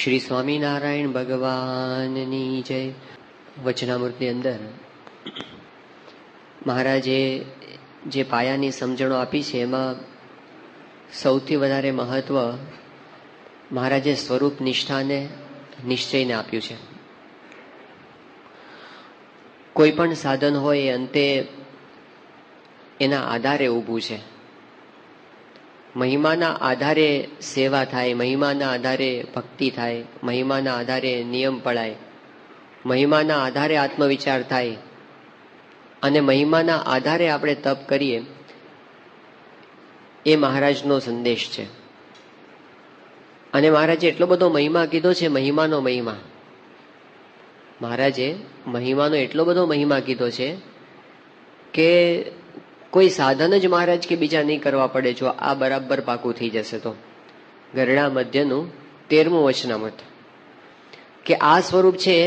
શ્રી સ્વામિનારાયણ ભગવાનની જય. વચનામૃતની અંદર મહારાજે જે પાયાની સમજણો આપી છે એમાં સૌથી વધારે મહત્વ મહારાજે સ્વરૂપ નિષ્ઠાને નિશ્ચયને આપ્યું છે. કોઈ પણ સાધન હોય એ અંતે એના આધારે ઊભું છે. મહિમાના આધારે સેવા થાય, મહિમાના આધારે ભક્તિ થાય, મહિમાના આધારે નિયમ પડાય, મહિમાના આધારે આત્મવિચાર થાય અને મહિમાના આધારે આપણે તપ કરીએ, એ મહારાજનો સંદેશ છે. અને મહારાજે એટલો બધો મહિમા કીધો છે, મહિમાનો મહિમા. મહારાજે મહિમાનો એટલો બધો મહિમા કીધો છે કે કોઈ સાધન જ મહારાજ કે બીજા નહીં કરવા પડે જો આ બરાબર પાકું થઈ જશે તો. ગરડા મધ્યનું 13મું વચનામૃત કે આ સ્વરૂપ છે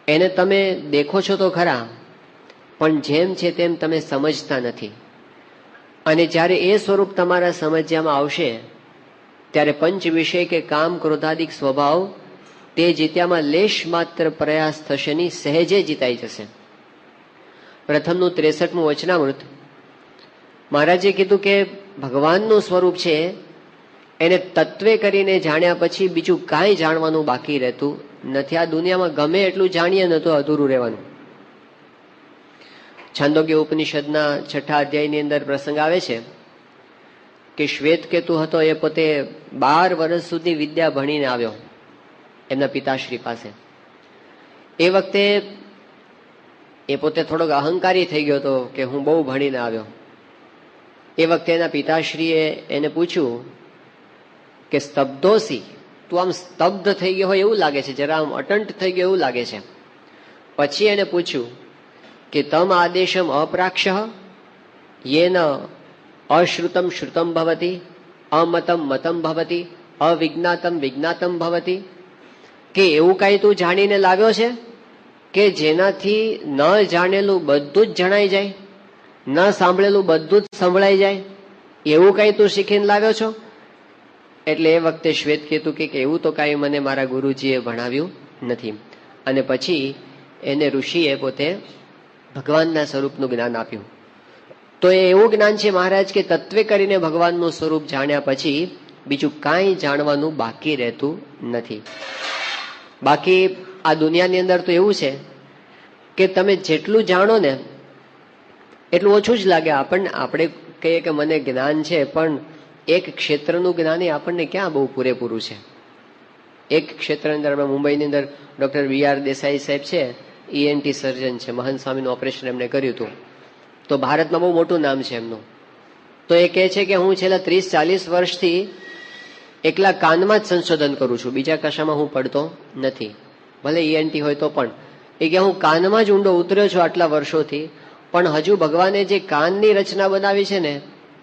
એને તમે દેખો છો તો ખરા, પણ જેમ છે તેમ તમે સમજતા નથી. અને જ્યારે એ સ્વરૂપ તમારા સમજ્યામાં આવશે ત્યારે પંચ વિષય કે કામ ક્રોધાદિક સ્વભાવ તે જીત્યામાં લેશ માત્ર પ્રયાસ થશે નહીં, સહેજે જીતાઈ જશે. પ્રથમનું 63મું વચનામૃત મહારાજે કીધું કે ભગવાનનું સ્વરૂપ છે એને તત્વે કરીને જાણ્યા પછી બીજું કાંઈ જાણવાનું બાકી રહેતું નથી. આ દુનિયામાં ગમે એટલું જાણીએ ને તો અધૂરું રહેવાનું. છાંદોગ્ય ઉપનિષદના 6થા અધ્યાયની અંદર પ્રસંગ આવે છે કે શ્વેતકેતુ હતો એ પોતે 12 વર્ષ સુધી વિદ્યા ભણીને આવ્યો એમના પિતાશ્રી પાસે. એ વખતે એ પોતે થોડોક અહંકારી થઈ ગયો હતો કે હું બહુ ભણીને આવ્યો. એ વખતે એના પિતાશ્રીએ એને પૂછ્યું કે સ્તબ્ધોસી, તું આમ સ્તબ્ધ થઈ ગયો હોય એવું લાગે છે, જરા આમ અટંટ થઈ ગયો એવું લાગે છે. પછી એને પૂછ્યું કે તમ આદેશમ અપ્રાક્ષ યેન અશ્રુતમ શ્રુતમ ભવતી, અમતમ મતમ ભવતી, અવિજ્ઞાતમ વિજ્ઞાતમ ભવતી, કે એવું કાંઈ તું જાણીને લાવ્યો છે કે જેનાથી ન જાણેલું બધું જ જણાઈ જાય, ન સાંભળેલું બધું જ સંભળાઈ જાય, એવું કાંઈ તું શીખીને લાવ્યો છો? એટલે એ વખતે શ્વેતકેતુ કે એવું તો કાંઈ મને મારા ગુરુજીએ ભણાવ્યું નથી. અને પછી એને ઋષિએ પોતે ભગવાનના સ્વરૂપનું જ્ઞાન આપ્યું. તો એ એવું જ્ઞાન છે મહારાજ કે તત્વે કરીને ભગવાનનું સ્વરૂપ જાણ્યા પછી બીજું કાંઈ જાણવાનું બાકી રહેતું નથી. બાકી આ દુનિયાની અંદર તો એવું છે કે તમે જેટલું જાણો ને એટલું ઓછું જ લાગે આપણને. આપણે કહીએ કે મને જ્ઞાન છે, પણ એક ક્ષેત્રનું જ્ઞાન એ આપણને ક્યાં બહુ પૂરેપૂરું છે. એક ક્ષેત્રની અંદર આપણે મુંબઈની અંદર ડોક્ટર VR દેસાઈ સાહેબ છે, ENT સર્જન છે, મહંત સ્વામીનું ઓપરેશન એમણે કર્યું હતું. તો ભારતમાં બહુ મોટું નામ છે એમનું. તો એ કહે છે કે હું છેલ્લા 30-40 વર્ષથી એકલા કાનમાં જ સંશોધન કરું છું, બીજા કશામાં હું પડતો નથી, ભલે ENT હોય તો પણ. એ કે હું કાનમાં જ ઊંડો ઉતર્યો છું આટલા વર્ષોથી, પણ હજુ ભગવાને જે કાનની રચના બનાવી છે ને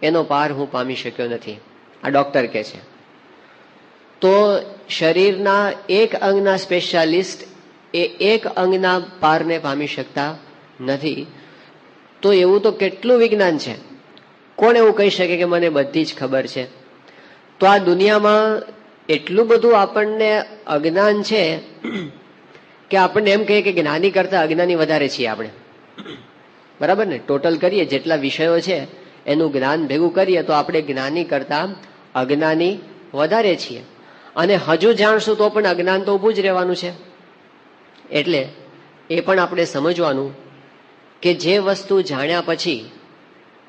એનો પાર હું પામી શક્યો નથી. આ ડોક્ટર કહે છે. તો શરીરના એક અંગના સ્પેશિયાલિસ્ટ એ એક અંગના પારને પામી શકતા નથી. તો એવું તો કેટલું વિજ્ઞાન છે. કોણ એવું કહી શકે કે મને બધી જ ખબર છે? તો આ દુનિયામાં એટલું બધું આપણને અજ્ઞાન છે કે આપણને એમ કહીએ કે જ્ઞાની કરતા અજ્ઞાની વધારે છીએ આપણે. બરાબર ને? ટોટલ કરીએ જેટલા વિષયો છે એનું જ્ઞાન ભેગું કરીએ તો આપણે જ્ઞાની કરતા અજ્ઞાની વધારે છીએ. અને હજુ જાણશું તો પણ અજ્ઞાન તો ઊભું જ રહેવાનું છે. એટલે એ પણ આપણે સમજવાનું કે જે વસ્તુ જાણ્યા પછી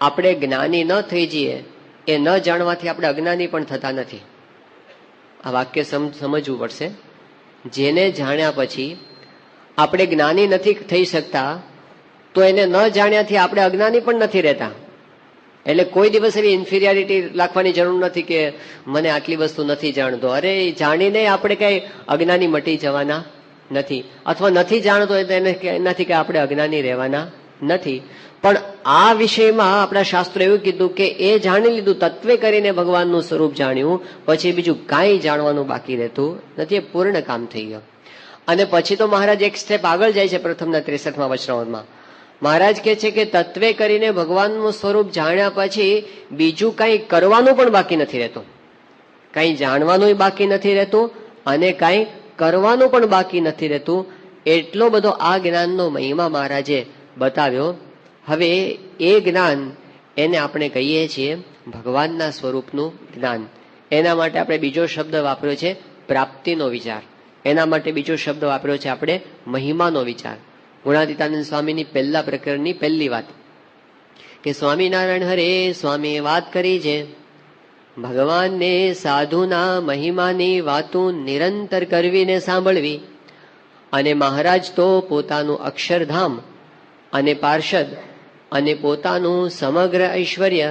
આપણે જ્ઞાની ન થઈ જઈએ એ ન જાણવાથી આપણે અજ્ઞાની પણ થતા નથી. આ વાક્ય સમજવું પડશે. જેને જાણ્યા પછી આપણે જ્ઞાની નથી થઈ શકતા તો એને ન જાણ્યાથી આપણે અજ્ઞાની પણ નથી રહેતા. એટલે કોઈ દિવસ એવી ઇન્ફિરિયોરિટી રાખવાની જરૂર નથી કે મને આટલી વસ્તુ નથી જાણતો. અરે જાણીને આપણે કઈ અજ્ઞાની મટી જવાના નથી, અથવા નથી જાણતો એનાથી કે આપણે અજ્ઞાની રહેવાના નથી. પણ આ વિષયમાં આપણા શાસ્ત્રો એવું કીધું કે એ જાણી લીધું, તત્વે કરીને ભગવાનનું સ્વરૂપ જાણ્યું પછી બીજું કાંઈ જાણવાનું બાકી રહેતું નથી. એ પૂર્ણ કામ થઈ ગયું. અને પછી તો મહારાજ એક સ્ટેપ આગળ જાય છે. પ્રથમના 63મા વચનામૃતમાં મહારાજ કહે છે કે તત્વે કરીને ભગવાનનું સ્વરૂપ જાણ્યા પછી બીજું કંઈ કરવાનું પણ બાકી નથી રહેતું, કંઈ જાણવાનું બાકી નથી રહેતું અને કાંઈ કરવાનું પણ બાકી નથી રહેતું. એટલો બધો આ જ્ઞાનનો મહિમા મહારાજે બતાવ્યો. હવે એ જ્ઞાન એને આપણે કહીએ છીએ ભગવાનના સ્વરૂપનું જ્ઞાન. એના માટે આપણે બીજો શબ્દ વાપર્યો છે પ્રાપ્તિનો વિચાર. એના માટે બીજો શબ્દ વાપર્યો છે આપણે મહિમાનો વિચાર. ગુણાતીતાનંદ સ્વામીની પહેલા પ્રકરણની પહેલી વાત કે સ્વામિનારાયણ હરે સ્વામીએ વાત કરી છે ભગવાનને સાધુના મહિમાની વાતો નિરંતર કરવીને સાંભળવી. અને મહારાજ તો પોતાનું અક્ષરધામ અને પાર્ષદ અને પોતાનું સમગ્ર ઐશ્વર્ય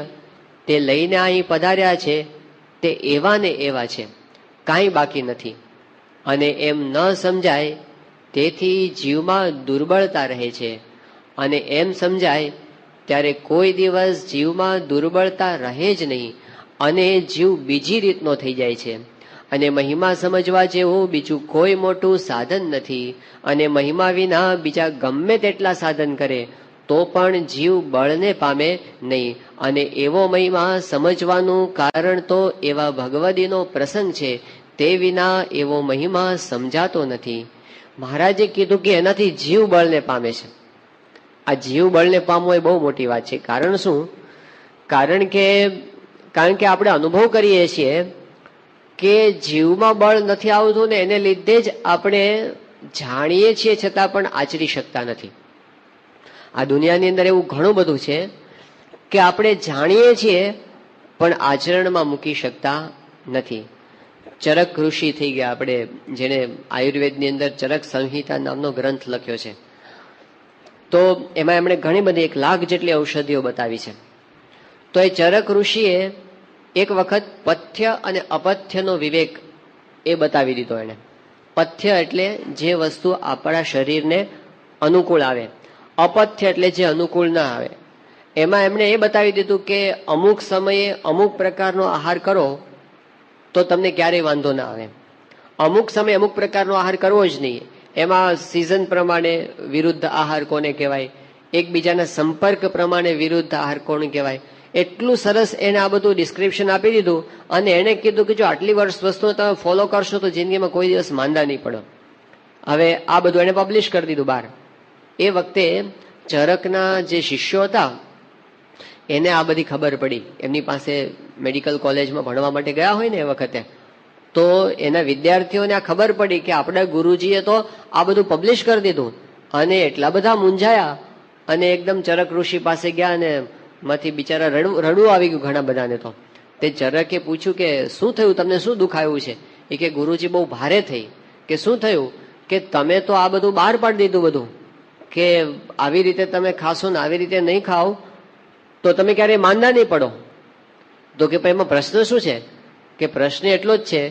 તે લઈને અહીં પધાર્યા છે તે એવા ને એવા છે, કાંઈ બાકી નથી. અને એમ ન સમજાય તેથી જીવમાં દુર્બળતા રહે છે. અને એમ સમજાય ત્યારે કોઈ દિવસ જીવમાં દુર્બળતા રહે જ નહીં અને જીવ બીજી રીતનો થઈ જાય છે. અને મહિમા સમજવા જેવું બીજું કોઈ મોટું સાધન નથી. અને મહિમા વિના બીજા ગમે તેટલા સાધન કરે તો પણ જીવ બળને પામે નહીં. અને એવો મહિમા સમજવાનું કારણ તો એવા ભગવદીનો પ્રસંગ છે, તે વિના એવો મહિમા સમજાતો નથી. મહારાજે કીધું કે એનાથી જીવ બળને પામે છે. આ જીવ બળને પામવો એ બહુ મોટી વાત છે. કારણ શું? કારણ કે આપણે અનુભવ કરીએ છીએ કે જીવમાં બળ નથી આવતું ને એને લીધે જ આપણે જાણીએ છીએ છતાં પણ આચરી શકતા નથી. આ દુનિયાની અંદર એવું ઘણું બધું છે કે આપણે જાણીએ છીએ પણ આચરણમાં મૂકી શકતા નથી. ચરક ઋષિ થઈ ગયા આપણે, જેને આયુર્વેદની અંદર ચરક સંહિતા નામનો ગ્રંથ લખ્યો છે. તો એમાં એમણે ઘણી બધી 1 લાખ જેટલી ઔષધિઓ બતાવી છે. તો એ ચરક ઋષિએ એક વખત પથ્ય અને અપથ્યનો વિવેક એ બતાવી દીધો એને. પથ્ય એટલે જે વસ્તુ આપણા શરીરને અનુકૂળ આવે, અપથ્ય એટલે જે અનુકૂળ ના આવે. એમાં એમણે એ બતાવી દીધું કે અમુક સમયે અમુક પ્રકારનો આહાર કરો તો તમને ક્યારેય વાંધો ના આવે. અમુક સમયે અમુક પ્રકારનો આહાર કરવો જ નહીં. એમાં સિઝન પ્રમાણે વિરુદ્ધ આહાર કોને કહેવાય, એકબીજાના સંપર્ક પ્રમાણે વિરુદ્ધ આહાર કોને કહેવાય, એટલું સરસ એને આ બધું ડિસ્ક્રિપ્શન આપી દીધું. અને એને કીધું કે જો આટલી વર્ષ વસ્તુઓ તમે ફોલો કરશો તો જિંદગીમાં કોઈ દિવસ માંદા નહીં પડો. હવે આ બધું એને પબ્લિશ કરી દીધું બહાર. એ વખતે ચરકના જે શિષ્યો હતા એને આ બધી ખબર પડી. એમની પાસે મેડિકલ કોલેજમાં ભણવા માટે ગયા હોય ને એ વખતે, તો એના વિદ્યાર્થીઓને આ ખબર પડી કે આપણા ગુરુજીએ તો આ બધું પબ્લિશ કરી દીધું. અને એટલા બધા મૂંઝાયા અને એકદમ ચરક ઋષિ પાસે ગયા અને માંથી બિચારા રડવું આવી ગયું ઘણા બધાને. તો તે ચરકે પૂછ્યું કે શું થયું, તમને શું દુઃખ આવ્યું છે? એ કે ગુરુજી બહુ ભારે થઈ. કે શું થયું? કે તમે તો આ બધું બહાર પાડી દીધું બધું, કે આવી રીતે તમે ખાશો ને આવી રીતે નહીં ખાઓ તો તમે ક્યારેય માંદા નહીં પડો. તો કે એમાં પ્રશ્ન શું છે? કે પ્રશ્ન એટલો જ છે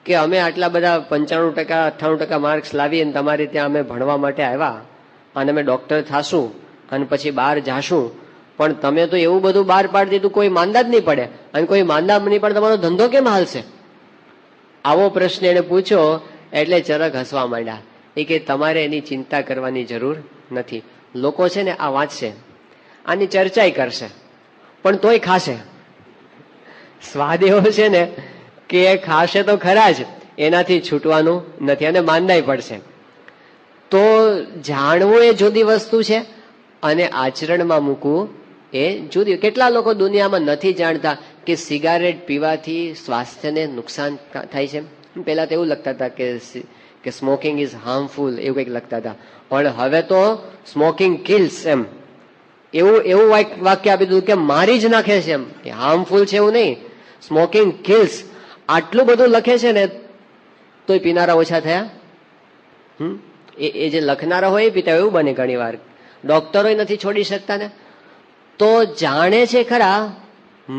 કે અમે આટલા બધા 95% 98% માર્ક્સ લાવી અને તમારી ત્યાં અમે ભણવા માટે આવ્યા અને અમે ડોક્ટર થાશું અને પછી બહાર જાશું, પણ તમે તો એવું બધું બહાર પાડી દીધું કોઈ માંદા જ નહીં પડે. અને કોઈ માંદા નહીં પડે તમારો ધંધો કેમ હાલશે? આવો પ્રશ્ન એને પૂછ્યો એટલે ચરક હસવા માંડ્યા. એ કે તમારે એની ચિંતા કરવાની જરૂર નથી. લોકો છે ને આ વાંચશે, આની ચર્ચાઈ કરશે, પણ તોય ખાશે. સ્વાદ એવો છે ને કે એ ખાશે તો ખરા જ, એનાથી છૂટવાનું નથી અને માંદાય પડશે. તો જાણવું એ જુદી વસ્તુ છે અને આચરણમાં મૂકવું એ જુદી. કેટલા લોકો દુનિયામાં નથી જાણતા કે સિગારેટ પીવાથી સ્વાસ્થ્યને નુકસાન થાય છે. પહેલા તો એવું લખતા હતા કે સ્મોકિંગ ઇઝ હાર્મફુલ, એવું કંઈક લખતા હતા. પણ હવે તો સ્મોકિંગ કિલ્સ, એમ એવું વાક્ય આપી દીધું કે મારી જ નાખે છે. એમ હાર્મફુલ છે એવું નહીં, સ્મોકિંગ કિલ્સ. આટલું બધું લખે છે ને તોય પીનારા ઓછા થયા. એ જે લખનારા હોય એ પીતા એવું બને ઘણી વાર. ડોક્ટરો નથી છોડી શકતા ને. તો જાણે છે ખરા,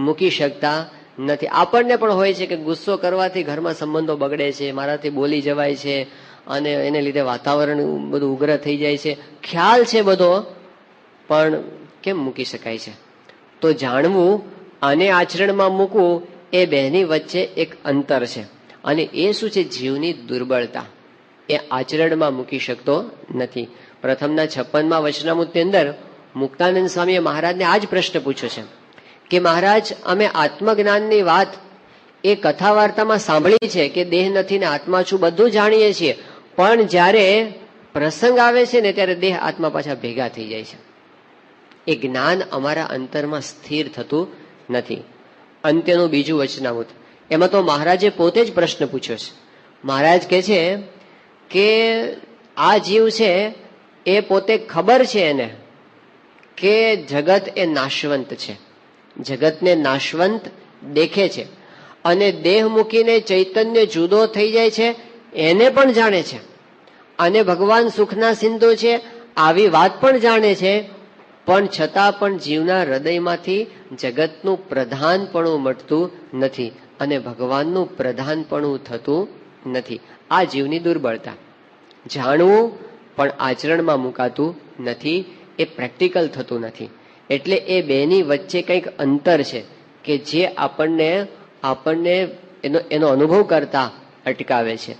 મૂકી શકતા નથી. આપણને પણ હોય છે કે ગુસ્સો કરવાથી ઘરમાં સંબંધો બગડે છે, મારાથી બોલી જવાય છે અને એને લીધે વાતાવરણ બધું ઉગ્ર થઈ જાય છે. ખ્યાલ છે બધો, પણ કેમ મૂકી શકાય છે? તો જાણવું અને આચરણમાં મૂકવું એ બેની વચ્ચે એક અંતર છે. અને એ શું છે? જીવની દુર્બળતા. એ આચરણમાં મૂકી શકતો નથી. પ્રથમના 56મા વચનામૃતની અંદર મુક્તાનંદ સ્વામીએ મહારાજને આ જ પ્રશ્ન પૂછ્યો છે કે મહારાજ, અમે આત્મજ્ઞાનની વાત એ કથા વાર્તામાં સાંભળી છે કે દેહ નથી ને આત્મા છું, બધું જાણીએ છીએ, પણ જ્યારે પ્રસંગ આવે છે ને ત્યારે દેહ આત્મા પાછા ભેગા થઈ જાય છે. એ જ્ઞાન અમારા અંતરમાં સ્થિર થતું નથી. અંત્યનું બીજું વચનામૃત, એમાં તો મહારાજે પોતે જ પ્રશ્ન પૂછ્યો છે. મહારાજ કહે છે કે આ જીવ છે એ પોતે ખબર છે એને કે જગત એ નાશવંત છે, જગતને નાશવંત દેખે છે, અને દેહ મૂકીને ચૈતન્ય જુદો થઈ જાય છે એને પણ જાણે છે, અને ભગવાન સુખના સિંધુ છે આવી વાત પણ જાણે છે, પણ છતાં પણ જીવના હૃદયમાંથી જગતનું પ્રધાનપણું મટતું નથી અને ભગવાનનું પ્રધાનપણું થતું નથી. આ જીવની દુર્બળતા. જાણવું પણ આચરણમાં મુકાતું નથી, એ પ્રેક્ટિકલ થતું નથી. એટલે એ બેની વચ્ચે કંઈક અંતર છે કે જે આપણને એનો અનુભવ કરતા અટકાવે છે.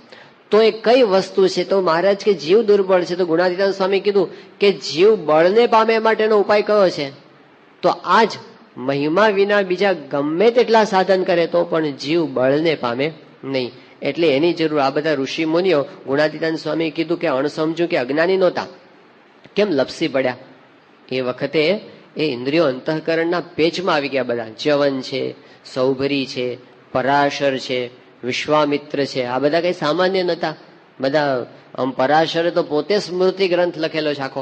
તો એ કઈ વસ્તુ છે? તો મહારાજ કે જીવ દુર્બળ છે. તો ગુણાતીતાનંદ સ્વામી કીધું કે જીવ બળને પામે માટેનો ઉપાય કયો છે? તો આજ મહિમા વિના બીજા ગમે તેટલા સાધન કરે તો પણ જીવ બળને પામે નહીં. એટલે એની જરૂર. આ બધા ઋષિ મુનિઓ, ગુણાતીતાનંદ સ્વામી કીધું કે અણસમજુ કે અજ્ઞાની નહોતા, કેમ લપસી પડ્યા? એ વખતે એ ઇન્દ્રિયો અંતઃકરણના પેચમાં આવી ગયા બધા. ચ્યવન છે, સૌભરી છે, પરાશર છે, વિશ્વામિત્ર છે, આ બધા કઈ સામાન્ય નતા. બધા પરાશરે તો પોતે સ્મૃતિ ગ્રંથ લખેલો છે, આખો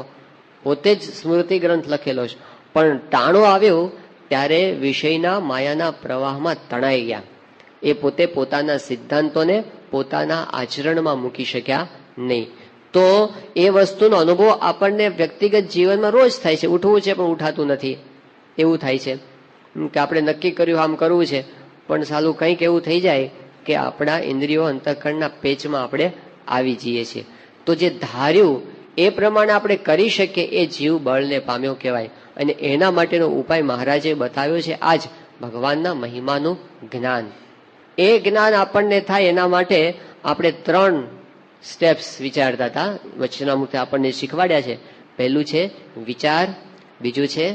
પોતે જ સ્મૃતિ ગ્રંથ લખેલો છે, પણ ટાણો આવ્યો ત્યારે વિષયના માયાના પ્રવાહમાં તણાઈ ગયા. એ પોતે પોતાના સિદ્ધાંતોને પોતાના આચરણમાં મૂકી શક્યા નહીં. તો એ વસ્તુનો અનુભવ આપણને વ્યક્તિગત જીવનમાં રોજ થાય છે. ઉઠવું છે પણ ઉઠાતું નથી, એવું થાય છે કે આપણે નક્કી કર્યું આમ કરવું છે, પણ સાલું કંઈક એવું થઈ જાય કે આપણા ઇન્દ્રિયો અંતઃકરણના પેચમાં આપણે આવી જઈએ છીએ. તો જે ધાર્યું એ પ્રમાણે આપણે કરી શકીએ એ જીવ બળને પામ્યો કહેવાય. અને એના માટેનો ઉપાય મહારાજે બતાવ્યો છે, આજ ભગવાનના મહિમાનું જ્ઞાન. એ જ્ઞાન આપણને થાય એના માટે આપણે 3 સ્ટેપ્સ વિચારતા હતા. વચનામૃતે આપણને શીખવાડ્યા છે. પહેલું છે વિચાર, બીજું છે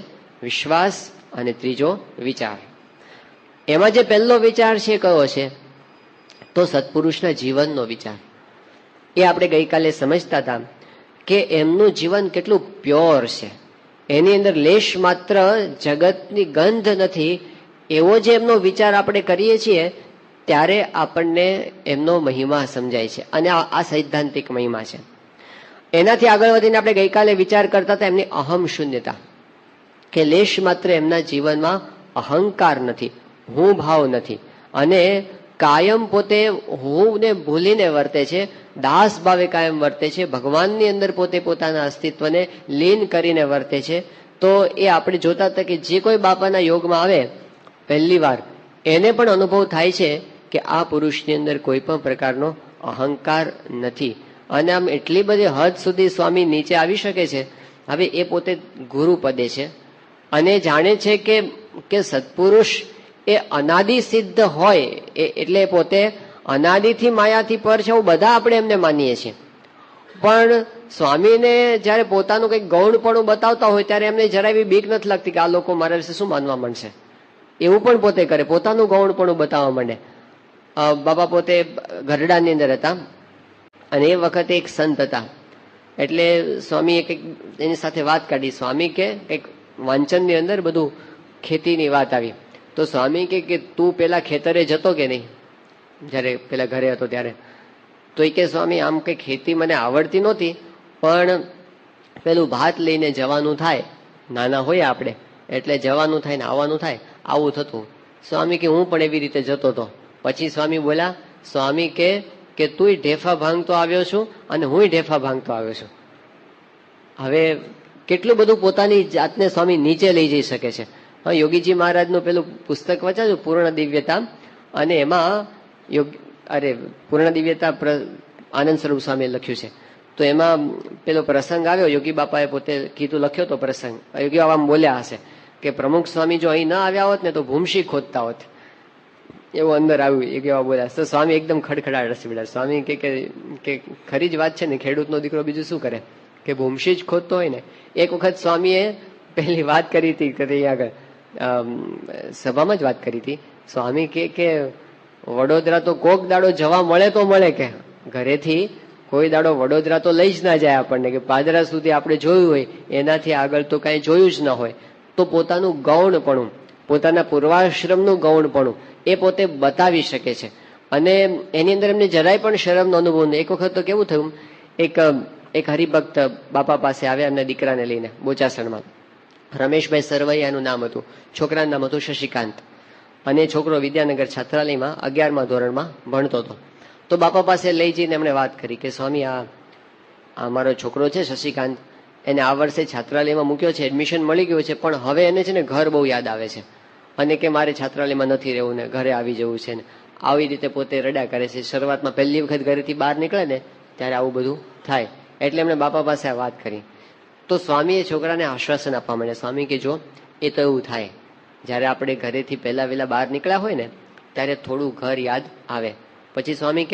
વિશ્વાસ, અને ત્રીજો વિચાર. એમાં જે પહેલો વિચાર છે કયો છે? તો સત્પુરુષના જીવનનો વિચાર. એ આપણે ગઈકાલે સમજતા હતા કે એમનું જીવન કેટલું પ્યોર છે, એની અંદર લેશ માત્ર જગતની ગંધ નથી. એવો જે એમનો વિચાર આપણે કરીએ છીએ ત્યારે આપણને એમનો મહિમા સમજાય છે, અને આ સૈદ્ધાંતિક મહિમા છે. એનાથી આગળ વધીને આપણે ગઈકાલે વિચાર કરતા હતા એમની અહમ શૂન્યતા, કે લેશ માત્ર એમના જીવનમાં અહંકાર નથી, હું ભાવ નથી, અને કાયમ પોતે હું ને ભૂલીને વર્તે છે, દાસ ભાવે કાયમ વર્તે છે, ભગવાનની અંદર પોતે પોતાના અસ્તિત્વને લીન કરીને વર્તે છે. તો એ આપણે જોતા હતા કે જે કોઈ બાપાના યોગમાં આવે પહેલી વાર એને પણ અનુભવ થાય છે કે આ પુરુષની અંદર કોઈ પણ પ્રકારનો અહંકાર નથી, અને આમ એટલી બધી હદ સુધી સ્વામી નીચે આવી શકે છે. હવે એ પોતે ગુરુ પદે છે અને જાણે છે કે સત્પુરુષ એ અનાદિ સિદ્ધ હોય, એટલે પોતે અનાદિથી માયાથી પર છે, એવું બધા આપણે એમને માનીએ છીએ. પણ સ્વામીને જયારે પોતાનું કંઈક ગૌણપણું બતાવતા હોય ત્યારે એમને જરાય એવી બીક નથી લાગતી કે આ લોકો મારા વિશે શું માનવા માંડશે. એવું પણ પોતે કરે, પોતાનું ગૌણપણું બતાવવા માંડે. બાબા પોતે ગરડાની અંદર હતા અને એ વખતે એક સંત હતા, એટલે સ્વામીએ કંઈક એની સાથે વાત કાઢી. સ્વામી કે કંઈક વાંચનની અંદર બધું ખેતીની વાત આવી, તો સ્વામી કે તું પેલા ખેતરે જતો કે નહીં, જયારે પેલા ઘરે હતો ત્યારે? તો એ કે સ્વામી આમ કઈ ખેતી મને આવડતી નહોતી, પણ પેલું ભાત લઈને જવાનું થાય, નાના હોય આપણે એટલે જવાનું થાય ને આવવાનું થાય, આવું થતું. સ્વામી કે હું પણ એવી રીતે જતો હતો. પછી સ્વામી બોલ્યા, સ્વામી કે તું ઢેફા ભાંગતો આવ્યો છું અને હું ઢેફા ભાંગતો આવ્યો છું. હવે કેટલું બધું પોતાની જાતને સ્વામી નીચે લઈ જઈ શકે છે. હા, યોગીજી મહારાજનું પેલું પુસ્તક વાંચ્યું પૂર્ણ દિવ્યતા, અને એમાં પૂર્ણ દિવ્યતા આનંદ સ્વરૂપ સ્વામીએ લખ્યું છે. તો એમાં પેલો પ્રસંગ આવ્યો, યોગી બાપાએ પોતે કીધું, લખ્યો તો પ્રસંગ. યોગી બાપા બોલ્યા હશે કે પ્રમુખ સ્વામી જો અહીં ના આવ્યા હોત ને તો ભૂમશી ખોદતા હોત, એવું અંદર આવ્યું. યોગી બાપા બોલ્યા. તો સ્વામી એકદમ ખડખડાટ હસી પડ્યા. સ્વામી કે ખરી જ વાત છે ને, ખેડૂતનો દીકરો બીજું શું કરે, કે ભૂમશી જ ખોદતો હોય ને. એક વખત સ્વામીએ પહેલી વાત કરી હતી કે આગળ સભામાં જ વાત કરી હતી. સ્વામી કે વડોદરા તો કોક દાડો જવા મળે તો મળે, કે ઘરેથી કોઈ દાડો વડોદરા તો લઈ જ ના જાય આપણને, કે પાદરા સુધી આપણે જોયું હોય એનાથી આગળ તો કઈ જોયું જ ના હોય. તો પોતાનું ગૌણપણું, પોતાના પૂર્વાશ્રમનું ગૌણપણું એ પોતે બતાવી શકે છે. અને એની અંદર એમને જરાય પણ શરમનો અનુભવ નહીં. એક વખત તો કેવું થયું, એક હરિભક્ત બાપા પાસે આવ્યા એમના દીકરાને લઈને બોચાસણમાં. રમેશભાઈ સરવૈયાનું નામ હતું, છોકરાનું નામ હતું શશિકાંત. અને છોકરો વિદ્યાનગર છાત્રાલયમાં 11મા ધોરણમાં ભણતો હતો. તો બાપા પાસે લઈ જઈને એમણે વાત કરી કે સ્વામી, આ મારો છોકરો છે શશિકાંત, એને આ વર્ષે છાત્રાલયમાં મૂક્યો છે, એડમિશન મળી ગયું છે, પણ હવે એને છે ને ઘર બહુ યાદ આવે છે, અને કે મારે છાત્રાલયમાં નથી રહેવું ને ઘરે આવી જવું છે ને આવી રીતે પોતે રડ્યા કરે છે. શરૂઆતમાં પહેલી વખત ઘરેથી બહાર નીકળે ને ત્યારે આવું બધું થાય. એટલે એમણે બાપા પાસે આ વાત કરી. તો સ્વામીએ છોકરાને આશ્વાસન આપવા માંડ્યા. સ્વામી કે જો એ તો એવું થાય, જ્યારે આપણે ઘરેથી પહેલા વહેલા બહાર નીકળ્યા હોય ને ત્યારે થોડું ઘર યાદ આવે. પછી સ્વામી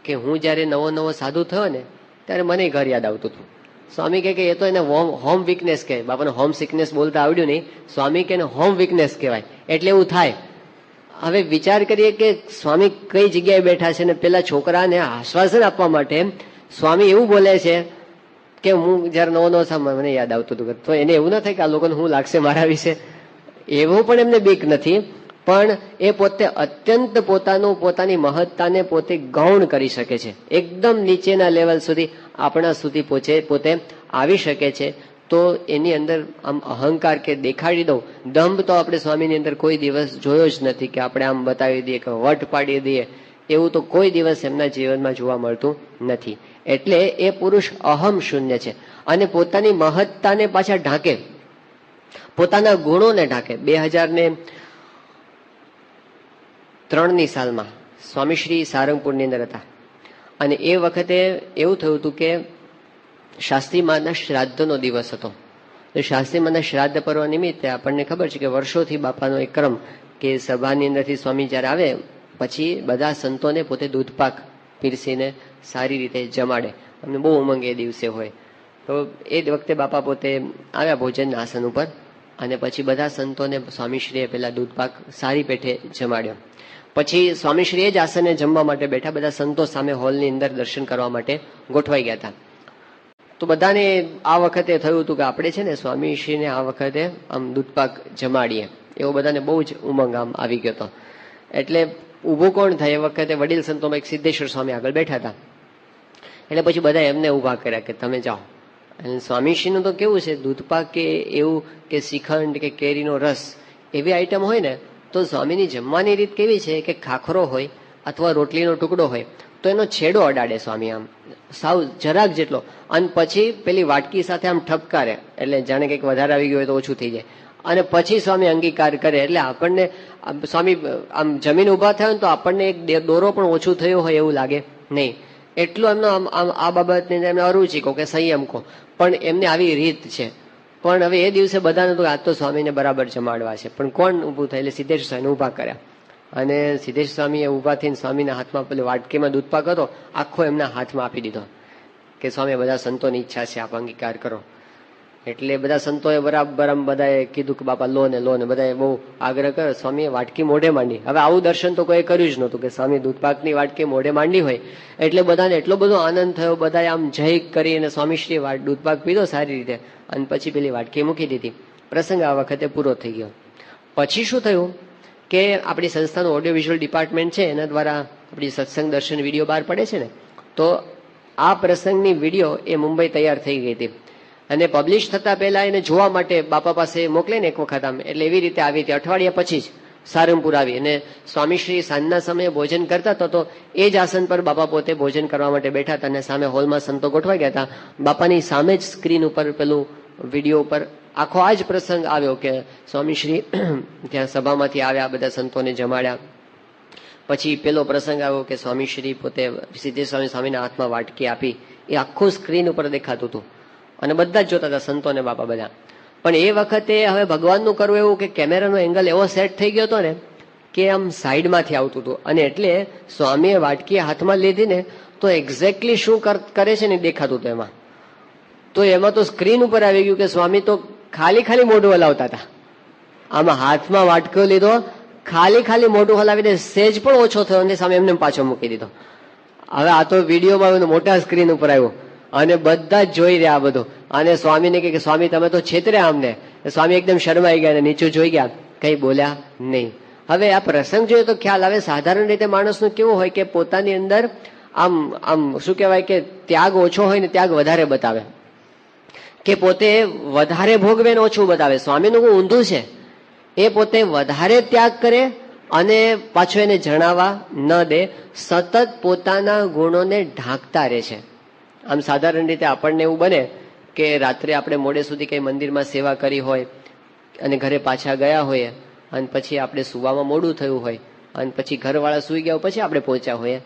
કે હું જ્યારે નવો સાધુ થયો ને ત્યારે મને ઘર યાદ આવતું હતું. સ્વામી કે એ તો એને હોમ વીકનેસ કહેવાય. બાપાને હોમ સિકનેસ બોલતા આવડ્યું નહીં. સ્વામી કે હોમ વીકનેસ કહેવાય, એટલે એવું થાય. હવે વિચાર કરીએ કે સ્વામી કઈ જગ્યાએ બેઠા છે ને પેલા છોકરાને આશ્વાસન આપવા માટે સ્વામી એવું બોલે છે કે હું જયારે નવો મને યાદ આવતું હતું. તો એને એવું ના થાય કે આ લોકોને શું લાગશે મારા વિશે, એવું પણ એમને બીક નથી. પણ એ પોતે અત્યંત પોતાની મહત્તાને પોતે ગૌણ કરી શકે છે, એકદમ નીચેના લેવલ સુધી આપણા સુધી પોતે આવી શકે છે. તો એની અંદર આમ અહંકાર કે દેખાડી દઉં, દંભ તો આપણે સ્વામીની અંદર કોઈ દિવસ જોયો જ નથી કે આપણે આમ બતાવી દઈએ કે વટ પાડી દઈએ, એવું તો કોઈ દિવસ એમના જીવનમાં જોવા મળતું નથી. એટલે એ પુરુષ અહમ શૂન્ય છે અને પોતાની મહત્તાને પાછા ઢાંકે, પોતાના ગુણોને ઢાંકે. 2003ની સાલમાં સ્વામીશ્રી સારંગપુરની અંદર હતા અને એ વખતે એવું થયું હતું કે શાસ્ત્રીમાના શ્રાદ્ધનો દિવસ હતો. તો શાસ્ત્રીમાના શ્રાદ્ધ પર્વ નિમિત્તે આપણને ખબર છે કે વર્ષોથી બાપાનો એક ક્રમ કે સભાની અંદરથી સ્વામી જયારે આવે પછી બધા સંતોને પોતે દૂધપાક પીરસીને સારી રીતે જમાડે. અમને બહુ ઉમંગ એ દિવસે હોય. તો એ વખતે બાપા પોતે આવ્યા ભોજનના આસન ઉપર અને પછી બધા સંતોને સ્વામીશ્રીએ પેલા દૂધપાક સારી પેઠે જમાડ્યો. પછી સ્વામીશ્રી એ જ આસને જમવા માટે બેઠા, બધા સંતો સામે હોલની અંદર દર્શન કરવા માટે ગોઠવાઈ ગયા હતા. તો બધાને આ વખતે થયું હતું કે આપણે છે ને સ્વામીશ્રીને આ વખતે આમ દૂધપાક જમાડીએ, એવો બધાને બહુ જ ઉમંગ આમ આવી ગયો હતો. એટલે ઊભું કોણ થાય, એ વખતે વડીલ સંતોમાં એક સિદ્ધેશ્વર સ્વામી આગળ બેઠા હતા. એટલે પછી બધા એમને ઊભા કર્યા કે તમે જાઓ. અને સ્વામીશ્રીનું તો કેવું છે, દૂધપાક કે એવું કે શ્રીખંડ કે કેરીનો રસ એવી આઈટમ હોય ને તો સ્વામીની જમવાની રીત કેવી છે કે ખાખરો હોય અથવા રોટલીનો ટુકડો હોય તો એનો છેડો અડાડે સ્વામી આમ સાવ જરાક જેટલો, અને પછી પેલી વાટકી સાથે આમ ઠપકારે, એટલે જાણે કંઈક વધારે આવી ગયું હોય તો ઓછું થઈ જાય, અને પછી સ્વામી અંગીકાર કરે. એટલે આપણને સ્વામી આમ જમીન ઉભા થયો ને તો આપણને એક દોરો પણ ઓછું થયો હોય એવું લાગે નહીં. એટલું એમનો આમ આ બાબતની એમને અરુચિ કહો કે સંયમ કહો, પણ એમને આવી રીત છે. પણ હવે એ દિવસે બધાને તો આજ તો સ્વામીને બરાબર જમાડવા છે, પણ કોણ ઊભું થાય? એટલે સિદ્ધેશ્વર સ્વામીને ઊભા કર્યા અને સિદ્ધેશ્વર સ્વામીએ ઊભા થઈને સ્વામીના હાથમાં પેલી વાટકીમાં દૂધપાક હતો આખો એમના હાથમાં આપી દીધો કે સ્વામી બધા સંતોની ઈચ્છા છે, આપ અંગીકાર કરો. એટલે બધા સંતોએ બરાબર બધાએ કીધું કે બાપા લો ને બધાએ બહુ આગ્રહ કર્યો. સ્વામીએ વાટકી મોઢે માંડી. હવે આવું દર્શન તો કોઈ કર્યું જ નહોતું કે સ્વામી દૂધપાકની વાટકી મોઢે માંડી હોય. એટલે બધાને એટલો બધો આનંદ થયો, બધાએ આમ જય કરીને સ્વામીશ્રી દૂધપાક પીધો સારી રીતે અને પછી પેલી વાટકી મૂકી દીધી. પ્રસંગ આ વખતે પૂરો થઈ ગયો. પછી શું થયું કે આપણી સંસ્થાનું ઓડિયો વિઝ્યુઅલ ડિપાર્ટમેન્ટ છે, એના દ્વારા આપણી સત્સંગ દર્શન વિડીયો બહાર પડે છે ને, તો આ પ્રસંગની વિડીયો એ મુંબઈ તૈયાર થઈ ગઈ હતી અને પબ્લિશ થતા પહેલા એને જોવા માટે બાપા પાસે મોકલે ને એક વખત આમ, એટલે એવી રીતે આવી હતી. અઠવાડિયા પછી જ સારંગપુર આવી અને સ્વામીશ્રી સાંજના સમયે ભોજન કરતા હતા તો એ જ આસન પર બાપા પોતે ભોજન કરવા માટે બેઠા હતા અને સામે હોલમાં સંતો ગોઠવાઈ ગયા હતા. બાપાની સામે જ સ્ક્રીન ઉપર પેલું વિડીયો ઉપર આખો આ જ પ્રસંગ આવ્યો કે સ્વામીશ્રી ત્યાં સભામાંથી આવ્યા, બધા સંતોને જમાડ્યા. પછી પેલો પ્રસંગ આવ્યો કે સ્વામીશ્રી પોતે સિદ્ધેશ્વર સ્વામીના હાથમાં વાટકી આપી, એ આખું સ્ક્રીન ઉપર દેખાતું હતું અને બધા જ જોતા હતા, સંતો ને બાપા બધા. પણ એ વખતે હવે ભગવાનનું કરવું એવું કે કેમેરાનો એંગલ એવો સેટ થઈ ગયો હતો ને કે આમ સાઈડમાંથી આવતું હતું અને એટલે સ્વામીએ વાટકી હાથમાં લીધી ને તો એક્ઝેક્ટલી શું કરે છે ને દેખાતું હતું એમાં. તો એમાં તો સ્ક્રીન ઉપર આવી ગયું કે સ્વામી તો ખાલી મોઢું હલાવતા હતા. આમાં હાથમાં વાટકો લીધો ખાલી મોઢું હલાવીને સેજ પણ ઓછો થયો અને સામે એમને પાછો મૂકી દીધો. હવે આ તો વિડીયોમાં મોટા સ્ક્રીન ઉપર આવ્યો અને બધા જ જોઈ રહ્યા આ બધું. અને સ્વામીને કે સ્વામી તમે તો છેતર્યા અમને. સ્વામી એકદમ શરમાઈ ગયા અને નીચું જોઈ ગયા, કઈ બોલ્યા નહીં. હવે આ પ્રસંગ જોઈએ તો ખ્યાલ આવે. સાધારણ રીતે માણસનું કેવું હોય કે પોતાની અંદર આમ શું કહેવાય કે ત્યાગ ઓછો હોય ને ત્યાગ વધારે બતાવે, કે પોતે વધારે ભોગવે ને ઓછું બતાવે. સ્વામીનું ઊંધું છે, એ પોતે વધારે ત્યાગ કરે અને પાછો એને જણાવવા ન દે, સતત પોતાના ગુણોને ઢાંકતા રહે છે. આમ સાધારણ રીતે આપણને એવું બને કે રાત્રે આપણે મોડે સુધી કઈ મંદિરમાં સેવા કરી હોય અને ઘરે પાછા ગયા હોઈએ અને પછી આપણે સુવામાં મોડું થયું હોય અને પછી ઘરવાળા સુઈ ગયા પછી આપણે પહોંચ્યા હોઈએ,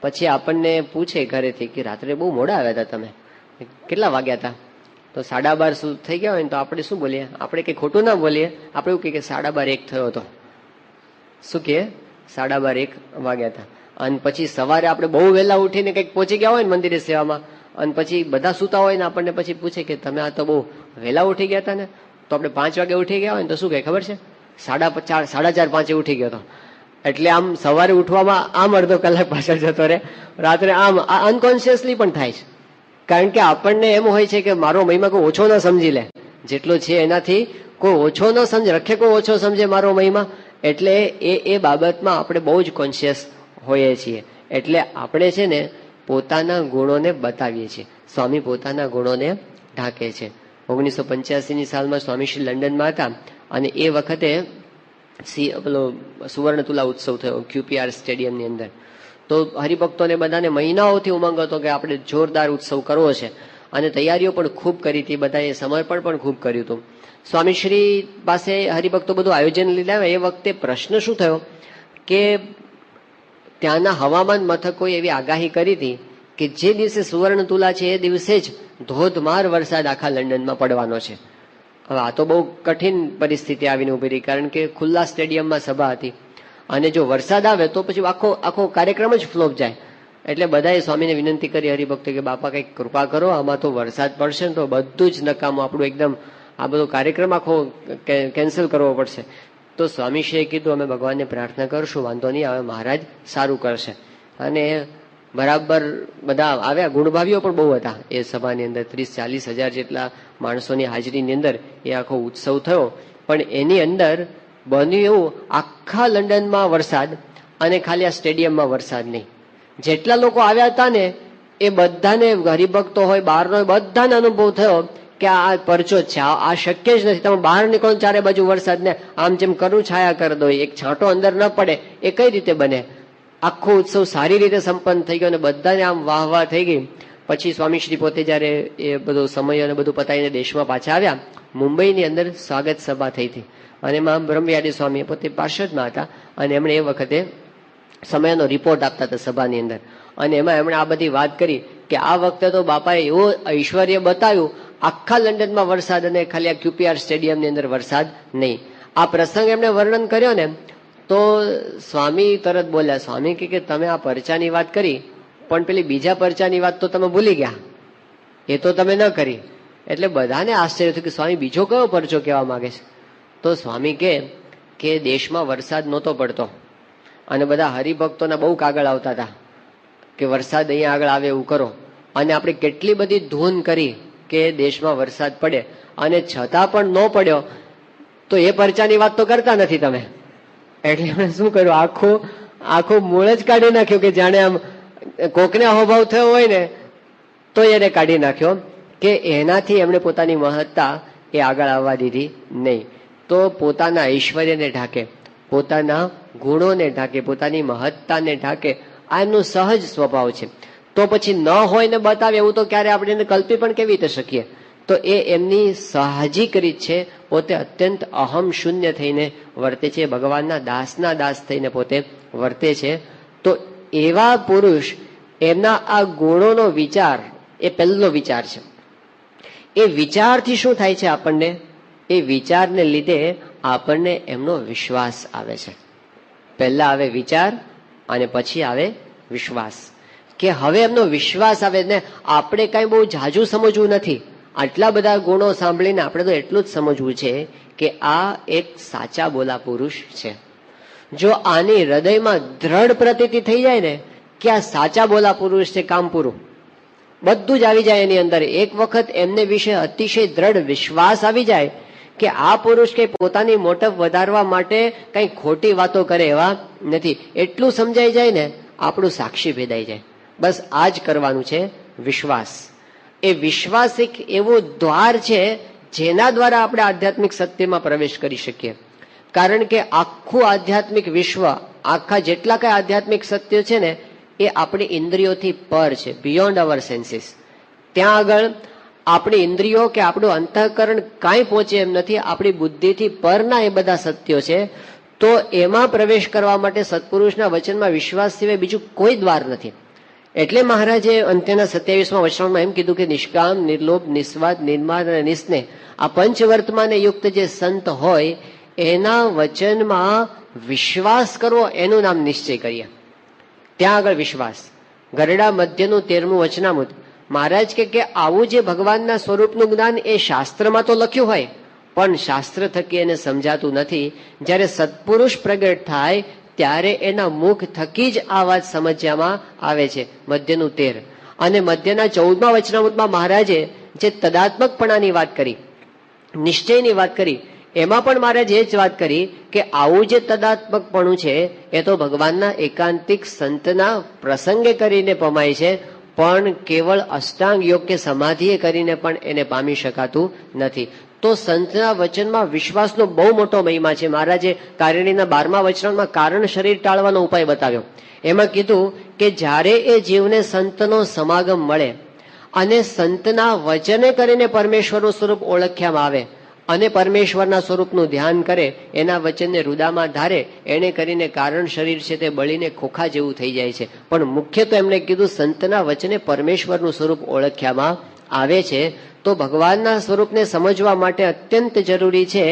પછી આપણને પૂછે ઘરેથી કે રાત્રે બહુ મોડા આવ્યા હતા તમે, કેટલા વાગ્યા હતા? તો 12:30 થઈ ગયા હોય ને તો આપણે શું બોલીએ? આપણે કઈ ખોટું ના બોલીએ, આપણે એવું કહીએ કે 12:30 થયો હતો. શું કહે? 12:30 વાગ્યા હતા. અને પછી સવારે આપણે બહુ વહેલા ઉઠીને કંઈક પહોંચી ગયા હોય ને મંદિરે સેવામાં, અને પછી બધા સૂતા હોય ને આપણને પછી પૂછે કે તમે આ તો બહુ વહેલા ઉઠી ગયા હતા ને, તો આપણે 5 વાગે ઉઠી ગયા હોય ને તો શું કહે ખબર છે? 4:30-5 ઉઠી ગયો હતો. એટલે આમ સવારે ઉઠવામાં આમ અડધો કલાક પાછળ જતો રહે, રાત્રે આમ અનકોન્શિયસલી પણ થાય છે. કારણ કે આપણને એમ હોય છે કે મારો મહિમા કોઈ ઓછો ન સમજી લે, જેટલો છે એનાથી કોઈ ઓછો ન સમજે, રખે કોઈ ઓછો સમજે મારો મહિમા. એટલે એ બાબતમાં આપણે બહુ જ કોન્શિયસ હોઈએ છીએ. એટલે આપણે છે ને પોતાના ગુણોને બતાવીએ છીએ. સ્વામી પોતાના ગુણોને ઢાંકે છે. 1985ની સાલમાં સ્વામી શ્રી લંડનમાં હતા અને એ વખતે પેલો સુવર્ણ તુલા ઉત્સવ થયો QPR સ્ટેડિયમની અંદર. તો હરિભક્તોને બધાને મહિનાઓથી ઉમંગ હતો કે આપણે જોરદાર ઉત્સવ કરવો છે અને તૈયારીઓ પણ ખૂબ કરી હતી, બધાએ સમર્પણ પણ ખૂબ કર્યું હતું. સ્વામીશ્રી પાસે હરિભક્તો બધું આયોજન લીધા. એ વખતે પ્રશ્ન શું થયો કે ત્યાંના હવામાન મથકોએ એવી આગાહી કરી હતી કે જે દિવસે સુવર્ણ તુલા છે એ દિવસે જ ધોધમાર વરસાદ આખા લંડનમાં પડવાનો છે. હવે આ તો બહુ કઠિન પરિસ્થિતિ આવીને ઉભી રહી, કારણ કે ખુલ્લા સ્ટેડિયમમાં સભા હતી અને જો વરસાદ આવે તો પછી આખો કાર્યક્રમ જ ફ્લોપ જાય. એટલે બધાએ સ્વામીને વિનંતી કરી હરિભક્તો કે બાપા કંઈક કૃપા કરો, આમાં તો વરસાદ પડશે ને તો બધું જ નકામું, આપણું એકદમ આ બધો કાર્યક્રમ આખો કેન્સલ કરવો પડશે. તો સ્વામીશ્રીએ કીધું અમે ભગવાનને પ્રાર્થના કરશું, વાંધો નહીં આવે, મહારાજ સારું કરશે. અને બરાબર બધા આવ્યા. ગુણભાવીઓ પણ બહુ હતા એ સભાની અંદર. 30-40 હજાર જેટલા માણસોની હાજરીની અંદર એ આખો ઉત્સવ થયો. પણ એની અંદર બન્યું એવું, આખા લંડનમાં વરસાદ અને ખાલી આ સ્ટેડિયમમાં વરસાદ નહીં. જેટલા લોકો આવ્યા હતા ને એ બધાને, હરિભક્તો હોય બહારનો હોય, બધાને અનુભવ થયો કે આ પરચો છે, આ શક્ય જ નથી. તમે બહાર નીકળો ચારે બાજુ વરસાદ ને આમ જેમ કરું છાયા કરી દો, એક છાંટો અંદર ન પડે એ કઈ રીતે બને? આખો ઉત્સવ સારી રીતે સંપન્ન થઈ ગયો અને બધાને આમ વાહ વાહ થઈ ગઈ. પછી સ્વામીશ્રી પોતે જયારે એ બધો સમય અને બધું પતાવીને દેશમાં પાછા આવ્યા, મુંબઈની અંદર સ્વાગત સભા થઈ હતી અને એમાં બ્રહ્મયાદી સ્વામી પોતે પાર્ષદમાં હતા અને એમણે એ વખતે સમયનો રિપોર્ટ આપતા હતા સભાની અંદર. અને એમાં એમણે આ બધી વાત કરી કે આ વખતે તો બાપાએ એવો ઐશ્વર્ય બતાવ્યું, આખા લંડનમાં વરસાદ અને ખાલી આ QPR સ્ટેડિયમની અંદર વરસાદ નહીં. આ પ્રસંગ એમણે વર્ણન કર્યો ને તો સ્વામી તરત બોલ્યા. સ્વામી કે તમે આ પરચાની વાત કરી પણ પેલી બીજા પરચાની વાત તો તમે ભૂલી ગયા, એ તો તમે ન કરી. એટલે બધાને આશ્ચર્ય થયું કે સ્વામી બીજો કયો પરચો કહેવા માંગે છે? તો સ્વામી કે દેશમાં વરસાદ નહોતો પડતો અને બધા હરિભક્તોના બહુ કાગળ આવતા હતા કે વરસાદ અહીંયા આગળ આવે એવું કરો. અને આપણે કેટલી બધી ધૂન કરી કે દેશમાં વરસાદ પડે અને છતાં પણ ન પડ્યો, તો એ પરચાની વાત તો કરતા નથી તમે. એટલે એમણે શું કર્યું, આખું મૂળ જ કાઢી નાખ્યું કે જાણે આમ કોકને અહોભાવ થયો હોય ને તો એને કાઢી નાખ્યો. કે એનાથી એમણે પોતાની મહત્તા એ આગળ આવવા દીધી નહીં. તો પોતાના ઐશ્વર્યને ઢાંકે, પોતાના ગુણોને ઢાંકે, પોતાની મહત્તાને ઢાંકે, આ એમનું સહજ સ્વભાવ છે. તો પછી ન હોય ને બતાવે એવું તો ક્યારે આપણે એને કલ્પી પણ કેવી રીતે શકીએ? તો એ એમની સાહજિક રીત છે. પોતે અત્યંત અહમ શૂન્ય થઈને વર્તે છે, ભગવાનના દાસના દાસ થઈને પોતે વર્તે છે. તો એવા પુરુષ, એમના આ ગુણોનો વિચાર એ પહેલો વિચાર છે. એ વિચારથી શું થાય છે આપણને? એ વિચારને લીધે આપણને એમનો વિશ્વાસ આવે છે. પહેલા આવે વિચાર અને પછી આવે વિશ્વાસ. કે હવે એમનો વિશ્વાસ આવે ને આપણે કઈ બહુ ઝાઝું સમજવું નથી. આટલા બધા ગુણો સાંભળીને આપણે તો એટલું જ સમજવું છે કે આ એક સાચા બોલા પુરુષ છે. જો આની હૃદયમાં દ્રઢ પ્રતીતિ થઈ જાય ને કે આ સાચા બોલા પુરુષ છે, કામ પૂરું, બધું જ આવી જાય એની અંદર. એક વખત એમને વિશે અતિશય દ્રઢ વિશ્વાસ આવી જાય કે આ પુરુષ કઈ પોતાની મોટપ વધારવા માટે કઈ ખોટી વાતો કરે એવા નથી, એટલું સમજાઈ જાય ને આપણું સાક્ષી ભેદાઈ જાય. બસ આ જ કરવાનું છે, વિશ્વાસ. એ વિશ્વાસ એક એવું દ્વાર છે જેના દ્વારા આપણે આધ્યાત્મિક સત્યમાં પ્રવેશ કરી શકીએ. કારણ કે આખું આધ્યાત્મિક વિશ્વ, આખા જેટલા કઈ આધ્યાત્મિક સત્ય છે ને એ આપણી ઇન્દ્રિયોથી પર છે, બિયોન્ડ અવર સેન્સીસ. ત્યાં આગળ આપણી ઇન્દ્રિયો કે આપણું અંતઃકરણ કાંઈ પહોંચે એમ નથી, આપણી બુદ્ધિથી પરના એ બધા સત્યો છે. તો એમાં પ્રવેશ કરવા માટે સત્પુરુષના વચનમાં વિશ્વાસ સિવાય બીજું કોઈ દ્વાર નથી. એટલે મહારાજે અંત્યના 27મા વચનમાં એમ કીધું કે નિષ્કામ, નિર્લોભ, નિસ્વાર્થ, નિર્માદ અને નિસ્નેહ આ પંચવર્તમાને યુક્ત જે સંત હોય એના વચનમાં વિશ્વાસ કરવો, એનું નામ નિશ્ચય કરીએ. ત્યાં આગળ વિશ્વાસ. ગરડા મધ્યનું 13મું વચનામૃત મહારાજ કે આવું જે ભગવાનના સ્વરૂપનું જ્ઞાન એ શાસ્ત્રમાં તો લખ્યું હોય પણ શાસ્ત્ર થકી એને સમજાતું નથી. જ્યારે સત્પુરુષ પ્રગટ થાય ત્યારે એના મુખ થકી જ આ વાત સમજવામાં આવે છે. મધ્યનું 13 અને મધ્યના 14મા વચનામૃતમાં મહારાજે જે તદાત્મકપણાની વાત કરી, નિશ્ચયની વાત કરી, એમાં પણ મહારાજ એ જ વાત કરી કે આવું જે તદાત્મકપણું છે એ તો ભગવાનના એકાંતિક સંતના પ્રસંગે કરીને પમાય છે, પણ કેવળ અષ્ટાંગ યોગ કે સમાધિએ કરીને પણ એને પામી શકાતું નથી. તો સંતના વચનમાં વિશ્વાસનો બહુ મોટો મહિમા છે. મહારાજે કારિણીના 12મા વચનમાં કારણ શરીર ટાળવાનો ઉપાય બતાવ્યો. એમાં કીધું કે જ્યારે એ જીવને સંતનો સમાગમ મળે અને સંતના વચને કરીને પરમેશ્વરનું સ્વરૂપ ઓળખ્યામાં આવે અને પરમેશ્વરના સ્વરૂપનું ધ્યાન કરે, એના વચનને હૃદયમાં ધારે, એને કરીને કારણ શરીર છે તે બળીને ખોખા જેવું થઈ જાય છે. પણ મુખ્ય તો એમણે કીધું સંતના વચને પરમેશ્વરનું સ્વરૂપ ઓળખ્યામાં આવે છે. તો ભગવાનના સ્વરૂપને સમજવા માટે અત્યંત જરૂરી છે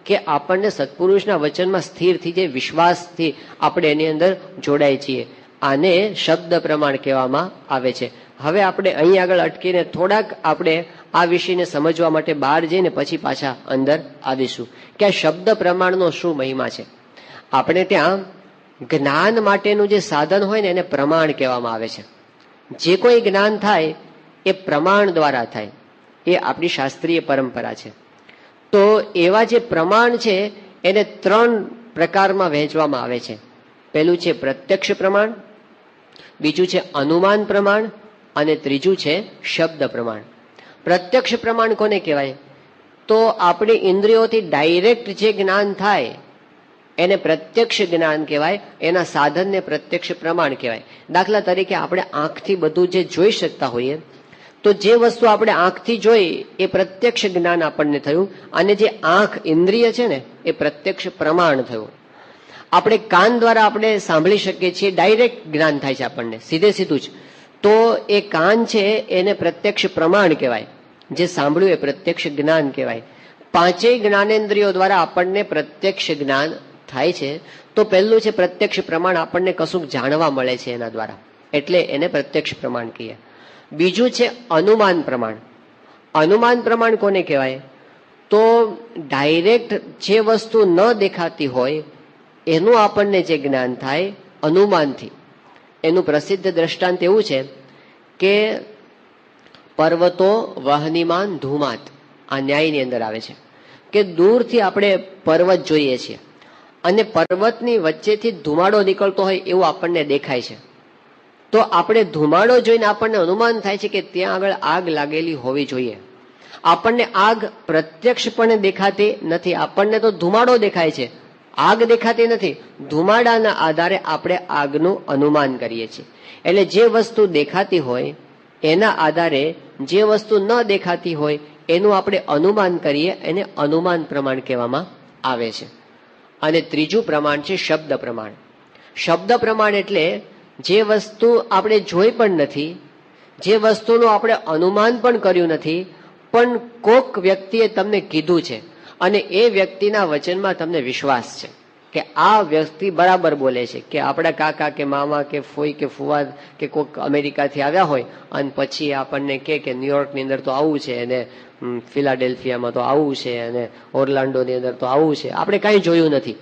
કે આપણને સત્પુરુષના વચનમાં સ્થિર થઈ જાય, વિશ્વાસથી આપણે એની અંદર જોડાય છીએ. આને શબ્દ પ્રમાણ કહેવામાં આવે છે. હવે આપણે અહીં આગળ અટકીને થોડાક આપણે આ વિષયને સમજવા માટે બહાર જઈને પછી પાછા અંદર આવીશું કે આ શબ્દ પ્રમાણનો શું મહિમા છે. આપણે ત્યાં જ્ઞાન માટેનું જે સાધન હોય ને એને પ્રમાણ કહેવામાં આવે છે. જે કોઈ જ્ઞાન થાય એ પ્રમાણ દ્વારા થાય, એ આપણી શાસ્ત્રીય પરંપરા છે. તો એવા જે પ્રમાણ છે એને 3 પ્રકારમાં વહેંચવામાં આવે છે. પહેલું છે પ્રત્યક્ષ પ્રમાણ, બીજું છે અનુમાન પ્રમાણ અને ત્રીજું છે શબ્દ પ્રમાણ. પ્રત્યક્ષ પ્રમાણ કોને કહેવાય? તો આપણી ઇન્દ્રિયોથી ડાયરેક્ટ જે જ્ઞાન થાય એને પ્રત્યક્ષ જ્ઞાન કહેવાય, એના સાધનને પ્રત્યક્ષ પ્રમાણ કહેવાય. દાખલા તરીકે આપણે આંખથી બધું જે જોઈ શકતા હોઈએ, તો જે વસ્તુ આપણે આંખથી જોઈ એ પ્રત્યક્ષ જ્ઞાન આપણને થયું, અને જે આંખ ઇન્દ્રિય છે ને એ પ્રત્યક્ષ પ્રમાણ થયું. આપણે કાન દ્વારા આપણે સાંભળી શકીએ છીએ, ડાયરેક્ટ જ્ઞાન થાય છે આપણને સીધે સીધું જ. તો એ કાન છે એને પ્રત્યક્ષ પ્રમાણ કહેવાય, જે સાંભળ્યું એ પ્રત્યક્ષ જ્ઞાન કહેવાય. 5 જ્ઞાનેન્દ્રિયો દ્વારા આપણને પ્રત્યક્ષ જ્ઞાન થાય છે. તો પહેલું છે પ્રત્યક્ષ પ્રમાણ, આપણને કશુંક જાણવા મળે છે એના દ્વારા, એટલે એને પ્રત્યક્ષ પ્રમાણ કહીએ. બીજું છે અનુમાન પ્રમાણ. અનુમાન પ્રમાણ કોને કહેવાય? તો ડાયરેક્ટ જે વસ્તુ ન દેખાતી હોય એનું આપણને જે જ્ઞાન થાય અનુમાનથી. એનું પ્રસિદ્ધ દ્રષ્ટાંત એવું છે કે પર્વતો વહનીમાન ધૂમાત, આ ન્યાયની અંદર આવે છે કે દૂરથી આપણે પર્વત જોઈએ છીએ અને પર્વતની વચ્ચેથી ધુમાડો નીકળતો હોય એવું આપણને દેખાય છે. તો આપણે ધુમાડો જોઈને આપણને અનુમાન થાય છે કે ત્યાં આગળ આગ લાગેલી હોવી જોઈએ. આપણને આગ પ્રત્યક્ષપણે દેખાતી નથી, આપણને તો ધુમાડો દેખાય છે, આગ દેખાતી નથી. ધુમાડાના આધારે આપણે આગનું અનુમાન કરીએ છીએ. એટલે જે વસ્તુ દેખાતી હોય એના આધારે જે વસ્તુ ન દેખાતી હોય એનું આપણે અનુમાન કરીએ, એને અનુમાન પ્રમાણ કહેવામાં આવે છે. અને ત્રીજું પ્રમાણ છે શબ્દ પ્રમાણ. શબ્દ પ્રમાણ એટલે જે વસ્તુ આપણે જોઈ પણ નથી, જે વસ્તુનું આપણે અનુમાન પણ કર્યું નથી, પણ કોક વ્યક્તિએ તમને કીધું છે અને એ વ્યક્તિના વચનમાં તમને વિશ્વાસ છે કે આ વ્યક્તિ બરાબર બોલે છે, કે આપણા કાકા કે મામા કે ફોઈ કે ફુવા કે કોઈક અમેરિકાથી આવ્યા હોય અને પછી આપણને કે ન્યુયોર્કની અંદર તો આવું છે, અને ફિલાડેલ્ફિયામાં તો આવું છે, અને ઓર્લાન્ડોની અંદર તો આવું છે, આપણે કાંઈ જોયું નથી,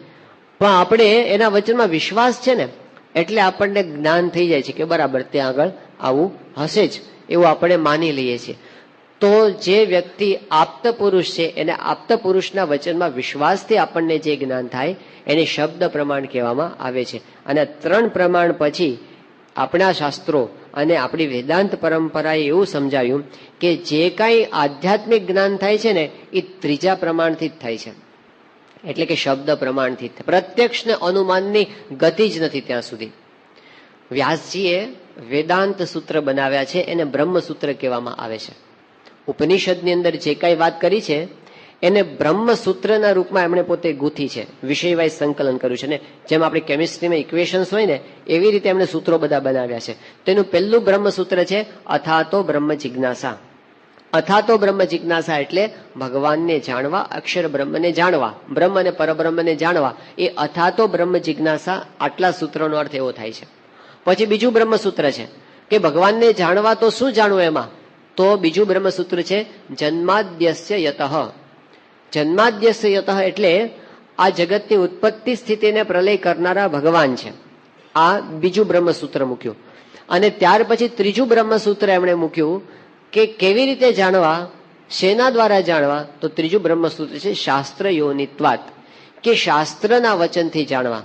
પણ આપણે એના વચનમાં વિશ્વાસ છે ને એટલે આપણને જ્ઞાન થઈ જાય છે કે બરાબર ત્યાં આગળ આવું હશે જ, એવું આપણે માની લઈએ છીએ. તો જે વ્યક્તિ આપ્ત પુરુષ છે એને આપ્ત પુરુષના વચનમાં વિશ્વાસથી આપણને જે જ્ઞાન થાય એને શબ્દ પ્રમાણ કહેવામાં આવે છે. અને 3 પ્રમાણ પછી આપણા શાસ્ત્રો અને આપણી વેદાંત પરંપરાએ એવું સમજાવ્યું કે જે કાંઈ આધ્યાત્મિક જ્ઞાન થાય છે ને એ 3જા પ્રમાણથી જ થાય છે, એટલે કે શબ્દ પ્રમાણથી. પ્રત્યક્ષ ને અનુમાનની ગતિ જ નથી ત્યાં સુધી. વ્યાસજીએ વેદાંત સૂત્ર બનાવ્યા છે, એને બ્રહ્મસૂત્ર કહેવામાં આવે છે. ઉપનિષદની અંદર જે કાંઈ વાત કરી છે એને બ્રહ્મસૂત્રના રૂપમાં એમણે પોતે ગૂંથી છે, વિષય વાઇઝ સંકલન કર્યું છે. ને જેમ આપણે કેમિસ્ટ્રીમાં ઇક્વેશન્સ હોય ને એવી રીતે એમણે સૂત્રો બધા બનાવ્યા છે. તેનું પહેલું બ્રહ્મસૂત્ર છે અથાતો બ્રહ્મ જિજ્ઞાસા. અથાતો બ્રહ્મ જિજ્ઞાસા એટલે ભગવાનને જાણવા, અક્ષર બ્રહ્મને જાણવા, બ્રહ્મ અને પરબ્રહ્મને જાણવા. એ અથાતો બ્રહ્મ જિજ્ઞાસા, આટલા સૂત્રનો અર્થ એવો થાય છે. પછી બીજું બ્રહ્મસૂત્ર છે કે ભગવાનને જાણવા તો શું જાણવું એમાં, તો બીજું બ્રહ્મસૂત્ર છે જન્માદ્યસ્ય યતઃ. જન્માદ્યસ્ય યતઃ એટલે આ જગતની ઉત્પત્તિ સ્થિતિને પ્રલય કરનારા ભગવાન છે. આ બીજું બ્રહ્મસૂત્ર મૂક્યું. અને ત્યાર પછી ત્રીજું બ્રહ્મસૂત્ર એમણે મૂક્યું કે કેવી રીતે જાણવા, શેના દ્વારા જાણવા, તો ત્રીજું બ્રહ્મસૂત્ર છે શાસ્ત્ર યોનિત્વાત, કે શાસ્ત્રના વચનથી જાણવા.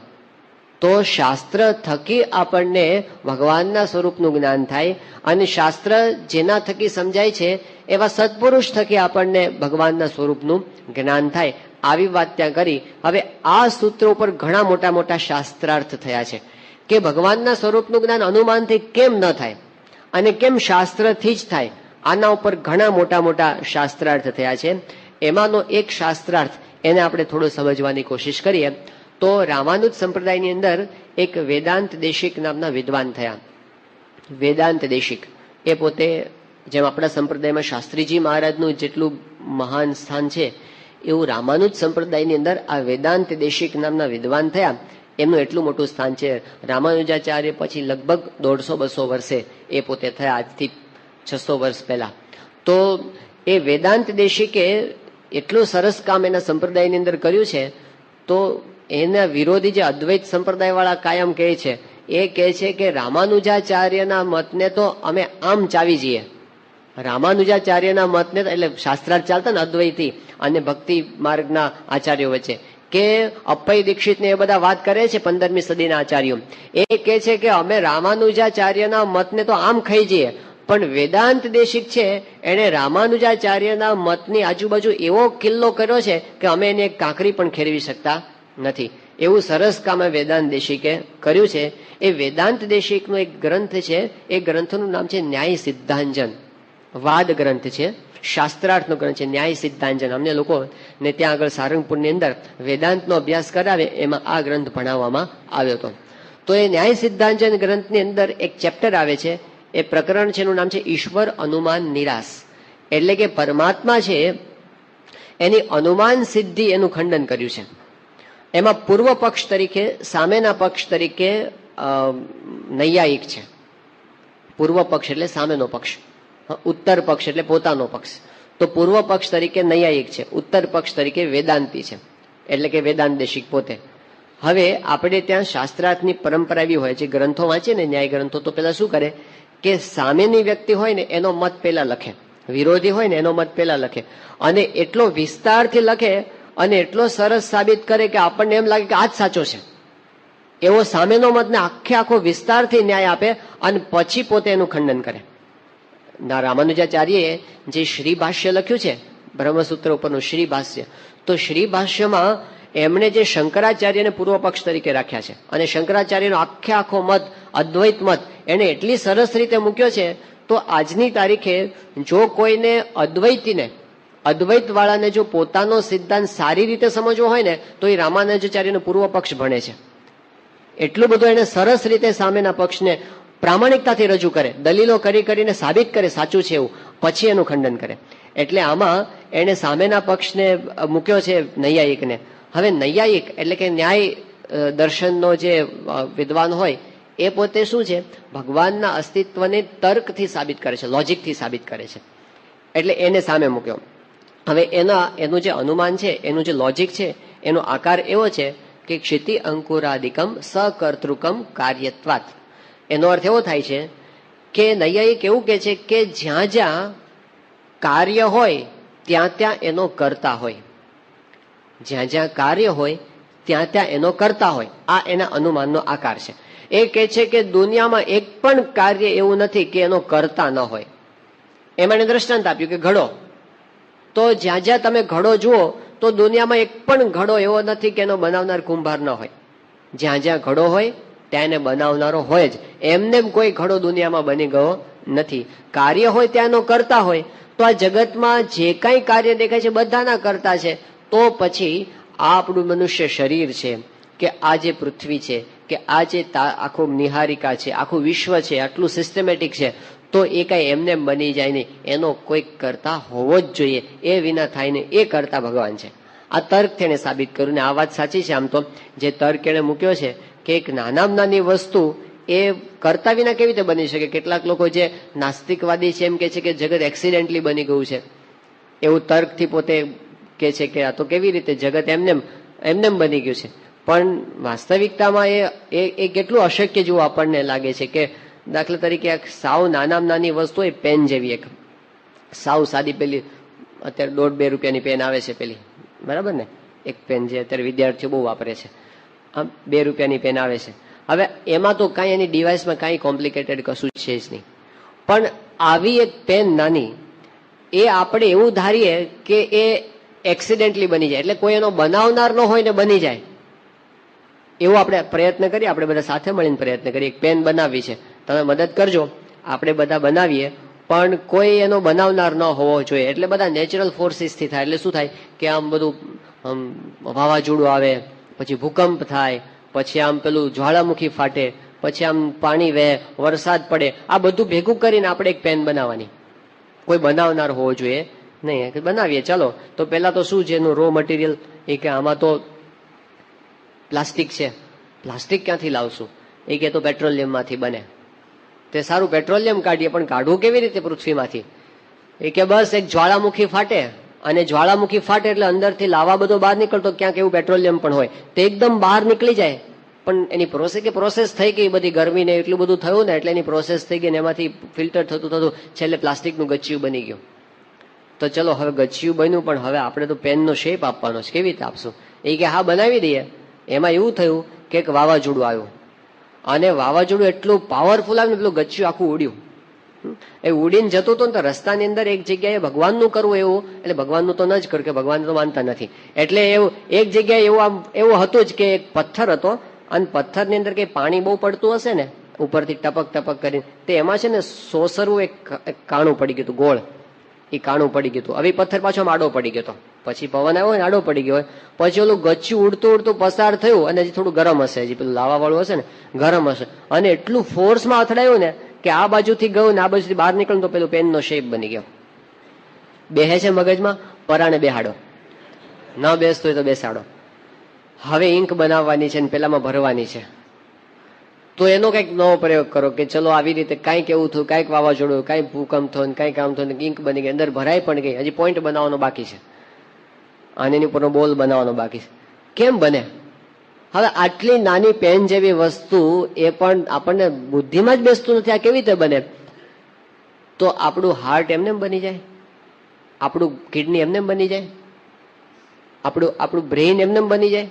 તો શાસ્ત્ર થકી આપણને ભગવાનના સ્વરૂપનું જ્ઞાન થાય અને શાસ્ત્ર જેના થકી સમજાય છે એવા સત્પુરુષ થકી આપણને ભગવાનના સ્વરૂપનું જ્ઞાન થાય. આવી વાત ત્યાં કરી. હવે આ સૂત્ર ઉપર ઘણા મોટા મોટા શાસ્ત્રાર્થ થયા છે કે ભગવાનના સ્વરૂપનું જ્ઞાન અનુમાનથી કેમ ન થાય અને કેમ શાસ્ત્રથી જ થાય. આના ઉપર ઘણા મોટા મોટા શાસ્ત્રાર્થ થયા છે. એમાંનો એક શાસ્ત્રાર્થ એને આપણે થોડો સમજવાની કોશિશ કરીએ. તો રામાનુજ સંપ્રદાયની અંદર એક વેદાંત દેશિક નામના વિદ્વાન થયા. વેદાંત દેશિક એ પોતે, જેમ આપણા સંપ્રદાયમાં શાસ્ત્રીજી મહારાજનું જેટલું મહાન સ્થાન છે એવું રામાનુજ સંપ્રદાયની અંદર આ વેદાંત દેશિક નામના વિદ્વાન થયા એમનું એટલું મોટું સ્થાન છે. રામાનુજાચાર્ય પછી લગભગ 150-200 વર્ષે એ પોતે થયા, આજથી 600 વર્ષ પહેલા. તો એ વેદાંત દેશિકે એટલું સરસ કામ એના સંપ્રદાયની અંદર કર્યું છે. તો એના વિરોધી જે અદ્વૈત સંપ્રદાય વાળા કાયમ કહે છે, એ કહે છે કે રામાનુજાચાર્યના મતને તો અમે આમ ચાવી જઈએ. રામાનુજાચાર્યના મતને એટલે શાસ્ત્રાર્થ ચાલતા ને અદ્વૈતી અને ભક્તિ માર્ગના આચાર્યો વચ્ચે, કે અપય દીક્ષિત ને એ બધા વાત કરે છે 15મી સદીના આચાર્યો, એ કહે છે કે અમે રામાનુજાચાર્યના મતને તો આમ ખાઈ જઈએ, પણ વેદાંત દેશિક છે એને રામાનુજાચાર્યના મતની આજુબાજુ એવો કિલ્લો કર્યો છે કે અમે એને એક કાંકરી પણ ખેરવી શકતા નથી. એવું સરસ કામ વેદાંત દેશિકે કર્યું છે. એ વેદાંત દેશિકનો એક ગ્રંથ છે, એ ગ્રંથનું નામ છે ન્યાય સિદ્ધાંજન. વાદ ગ્રંથ છે, શાસ્ત્રાર્થનો ગ્રંથ છે ન્યાય સિદ્ધાંજન. અમને લોકો ને ત્યાં આગળ સારંગપુરની અંદર વેદાંતનો અભ્યાસ કરાવે એમાં આ ગ્રંથ ભણાવવામાં આવ્યો હતો. તો એ ન્યાય સિદ્ધાંજન ગ્રંથની અંદર એક ચેપ્ટર આવે છે, એ પ્રકરણ છે એનું નામ છે ઈશ્વર અનુમાન નિરાશ. એટલે કે પરમાત્મા છે એની અનુમાન સિદ્ધિ એનું ખંડન કર્યું છે. એમાં પૂર્વ પક્ષ તરીકે, સામેના પક્ષ તરીકે નૈયાયિક છે. પૂર્વ પક્ષ એટલે સામેનો પક્ષ, ઉત્તર પક્ષ એટલે પોતાનો પક્ષ. તો પૂર્વ પક્ષ તરીકે નૈયાયિક છે, ઉત્તર પક્ષ તરીકે વેદાંતી છે, એટલે કે વેદાંત દેશિક પોતે. હવે આપણે ત્યાં શાસ્ત્રાર્થની પરંપરા એવી હોય છે, ગ્રંથો વાંચે ને ન્યાય ગ્રંથો, તો પેલા શું કરે કે સામેની વ્યક્તિ હોય ને એનો મત પેલા લખે, વિરોધી હોય ને એનો મત પેલા લખે, અને એટલો વિસ્તારથી લખે અને એટલો સરસ સાબિત કરે કે આપણને એમ લાગે કે આ જ સાચો છે. એવો સામેનો મતને આખો વિસ્તારથી ન્યાય આપે અને પછી પોતે એનું ખંડન કરે. રામાનુજાચાર્યએ જે શ્રી ભાષ્ય લખ્યું છે બ્રહ્મસૂત્ર ઉપરનું શ્રી ભાષ્ય, તો શ્રી ભાષ્યમાં એમણે જે શંકરાચાર્યને પૂર્વ પક્ષ તરીકે રાખ્યા છે અને શંકરાચાર્યનો આખો મત, અદ્વૈત મત, એને એટલી સરસ રીતે મૂક્યો છે. તો આજની તારીખે જો કોઈને અદ્વૈતીને, અદ્વૈત વાળાને જો પોતાનો સિદ્ધાંત સારી રીતે સમજવો હોય ને તો એ રામાનુજાચાર્યનો પૂર્વ પક્ષ ભણે છે. એટલું બધું એને સરસ રીતે સામેના પક્ષને પ્રામાણિકતાથી રજૂ કરે, દલીલો કરીને સાબિત કરે સાચું છે એવું, પછી એનું ખંડન કરે. એટલે આમાં એને સામેના પક્ષને મૂક્યો છે નૈયાયિકને. હવે નૈયાયિક એટલે કે ન્યાય દર્શનનો જે વિદ્વાન હોય એ પોતે શું છે, ભગવાનના અસ્તિત્વને તર્કથી સાબિત કરે છે, લોજિકથી સાબિત કરે છે. એટલે એને સામે મૂક્યો. હવે એનું જે અનુમાન છે, એનું જે લોજિક છે, એનો આકાર એવો છે કે ક્ષિતિ અંકુરાદિકમ સકર્તૃકમ કાર્યત્વાત. એનો અર્થ એવો થાય છે કે નૈયાયિક એવું કે છે કે જ્યાં જ્યાં કાર્ય હોય ત્યાં ત્યાં એનો કર્તા હોય. જ્યાં જ્યાં કાર્ય હોય ત્યાં ત્યાં એનો કર્તા હોય. આ એના અનુમાનનો આકાર છે. એ કહે છે કે દુનિયામાં એક પણ કાર્ય એવું નથી કે એનો કર્તા ન હોય. એમાં એને દ્રષ્ટાંત આપ્યું કે ઘડો, તો જ્યાં જ્યાં તમે ઘડો જુઓ તો દુનિયામાં એક પણ ઘડો એવો નથી કે એનો બનાવનાર કુંભાર ન હોય. જ્યાં જ્યાં ઘડો હોય ત્યાં એને બનાવનારો હોય જ. એમને કોઈ ઘડો દુનિયામાં બની ગયો નથી. કાર્ય હોય ત્યાં એનો કરતા હોય. તો આ જગતમાં જે કાંઈ કાર્ય દેખાય છે બધાના કરતા છે. તો પછી આ આપણું મનુષ્ય શરીર છે, કે આ જે પૃથ્વી છે, કે આ જે આખું નિહારિકા છે, આખું વિશ્વ છે, આટલું સિસ્ટમેટિક છે, તો એ કાંઈ એમને બની જાય નહીં. એનો કોઈક કરતા હોવો જ જોઈએ. એ વિના થાય ને એ કરતા ભગવાન છે. આ તર્ક તેને સાબિત કર્યું ને આ વાત સાચી છે. આમ તો જે તર્ક એને મૂક્યો છે કે એક નાનામાં નાની વસ્તુ એ કરતા વિના કેવી રીતે બની શકે. કેટલાક લોકો જે નાસ્તિકવાદી છે એમ કે છે કે જગત એક્સિડેન્ટલી બની ગયું છે. એવું તર્કથી પોતે કે છે કે આ તો કેવી રીતે જગત એમને બની ગયું છે. પણ વાસ્તવિકતામાં એ કેટલું અશક્ય જેવું આપણને લાગે છે. કે દાખલા તરીકે એક સાવ નાનામાં નાની વસ્તુ હોય, પેન જેવી એક સાવ સાદી પેલી અત્યારે 1.5-2 રૂપિયાની પેન આવે છે પેલી, બરાબર ને, એક પેન જે અત્યારે વિદ્યાર્થીઓ બહુ વાપરે છે. આમ 2 રૂપિયાની પેન આવે છે. હવે એમાં તો કાંઈ એની ડિવાઇસમાં કાંઈ કોમ્પ્લિકેટેડ કશું છે જ નહીં. પણ આવી એક પેન નાની, એ આપણે એવું ધારીએ કે એ એક્સિડેન્ટલી બની જાય, એટલે કોઈ એનો બનાવનાર ન હોય ને બની જાય, એવો આપણે પ્રયત્ન કરીએ. આપણે બધા સાથે મળીને પ્રયત્ન કરીએ. એક પેન બનાવવી છે, તમે મદદ કરજો, આપણે બધા બનાવીએ. પણ કોઈ એનો બનાવનાર ન હોવો જોઈએ. એટલે બધા નેચરલ ફોર્સિસથી થાય. એટલે શું થાય કે આમ બધું વાવાઝોડું આવે, પછી ભૂકંપ થાય, પછી આમ પેલું જ્વાળામુખી ફાટે, પછી આમ પાણી વહે, વરસાદ પડે. આ બધું ભેગું કરીને આપણે એક પેન બનાવવાની. કોઈ બનાવનાર હોવો જોઈએ નહીં. બનાવીએ ચાલો. તો પેલા તો શું છે એનું રો મટીરિયલ, એ કે આમાં તો પ્લાસ્ટિક છે. પ્લાસ્ટિક ક્યાંથી લાવશું? એ કે તો પેટ્રોલિયમમાંથી બને. તે સારું, પેટ્રોલિયમ કાઢીએ, પણ કાઢવું કેવી રીતે પૃથ્વીમાંથી? એ કે બસ એક જ્વાળામુખી ફાટે, અને જ્વાળામુખી ફાટે એટલે અંદરથી લાવા બધો બહાર નીકળતો, ક્યાંક એવું પેટ્રોલિયમ પણ હોય, તે એકદમ બહાર નીકળી જાય. પણ એની પ્રોસેસ થઈ ગઈ, બધી ગરમી ને એટલું બધું થયું ને, એટલે એની પ્રોસેસ થઈ ગઈ ને એમાંથી ફિલ્ટર થતું છેલ્લે પ્લાસ્ટિકનું ગચ્ચિયું બની ગયું. તો ચલો હવે ગચ્ચિયું બન્યું, પણ હવે આપણે તો પેનનો શેપ આપવાનો છે, કેવી રીતે આપશું? એ કે હા બનાવી દઈએ. એમાં એવું થયું કે એક વાવાઝોડું આવ્યું, અને વાવાઝોડું એટલું પાવરફુલ આવ્યું ને પેલું ગચ્ચિયું આખું ઉડ્યું. એ ઉડીને જતું હતું ને તો રસ્તાની અંદર એક જગ્યાએ ભગવાનનું કરવું એવું, એટલે ભગવાનનું તો ન જ કર, કે ભગવાન તો માનતા નથી. એટલે એવું એક જગ્યાએ એવું હતું જ કે એક પથ્થર હતો, અને પથ્થરની અંદર કઈ પાણી બહુ પડતું હશે ને ઉપરથી ટપક ટપક કરીને, તે એમાં છે ને સોસરવું એક કાણું પડી ગયું હતું, ગોળ. એ કાણું પડી ગયું હતું. હવે પથ્થર પાછો આડો પડી ગયો હતો. પછી પવન આવ્યો ને આડો પડી ગયો હોય, પછી ઓલું ગચ્ચું ઉડતું ઉડતું પસાર થયું, અને હજી થોડું ગરમ હશે, હજી પેલું લાવા વાળું હશે ને, ગરમ હશે, અને એટલું ફોર્સમાં અથડાયું ને કે આ બાજુથી ગયું ને આ બાજુથી બહાર નીકળ્યું તો પેલું પેનનો શેપ બની ગયો. બેહે છે મગજમાં, પરાણે બેહાડો, ન બેસતો હોય તો બેસાડો. હવે ઇંક બનાવવાની છે ને પેલામાં ભરવાની છે, તો એનો કંઈક નવો પ્રયોગ કરો કે ચલો આવી રીતે કાંઈક એવું થયું, કાંઈક વાવાઝોડું, કાંઈક ભૂકંપ થયો, કાંઈક કામ થયું, ઇંક બની ગઈ, અંદર ભરાઈ પણ ગઈ, હજી પોઈન્ટ બનાવવાનો બાકી છે, અને એની ઉપરનો બોલ બનાવવાનો બાકી છે. કેમ બને? હવે આટલી નાની પેન જેવી વસ્તુ એ પણ આપણને બુદ્ધિમાં જ બેસતું નથી, આ કેવી રીતે બને? તો આપણું હાર્ટ એમને બની જાય, આપણું કિડની એમને બની જાય, આપણું બ્રેઇન એમને બની જાય,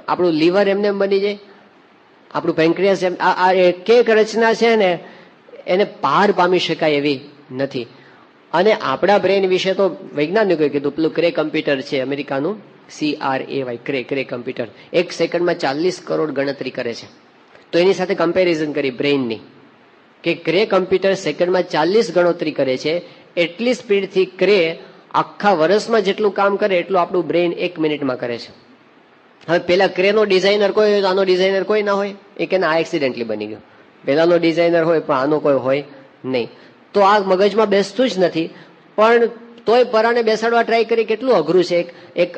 આપણું લીવર એમને બની જાય, આપણું પેન્ક્રિયાસ એમ. આ એક એક રચના છે ને એને પાર પામી શકાય એવી નથી. અને આપણા બ્રેઇન વિશે તો વૈજ્ઞાનિકોએ કીધું, પેલું ક્રે કમ્પ્યુટર છે અમેરિકાનું, CRAY, ક્રે કમ્પ્યુટર, 1 સેકન્ડમાં 40 કરોડ ગણતરી કરે છે. તો એની સાથે કમ્પેરિઝન કરી બ્રેઇનની, કે ક્રે કમ્પ્યુટર સેકન્ડમાં 40 ગણતરી કરે છે. એટલી સ્પીડથી ક્રે આખા વર્ષમાં જેટલું કામ કરે એટલું આપણું બ્રેઇન 1 મિનિટમાં કરે છે. હવે પેલા ક્રેનો ડિઝાઇનર કોઈ હોય તો આનો ડિઝાઇનર કોઈ ના હોય, એ કે આ એક્સિડેન્ટલી બની ગયો. પેલાનો ડિઝાઇનર હોય પણ આનો કોઈ હોય નહીં. તો આ મગજમાં બેસતું જ નથી. પણ તોય પરાણે બેસાડવા ટ્રાય કરી, કેટલું અઘરું છે.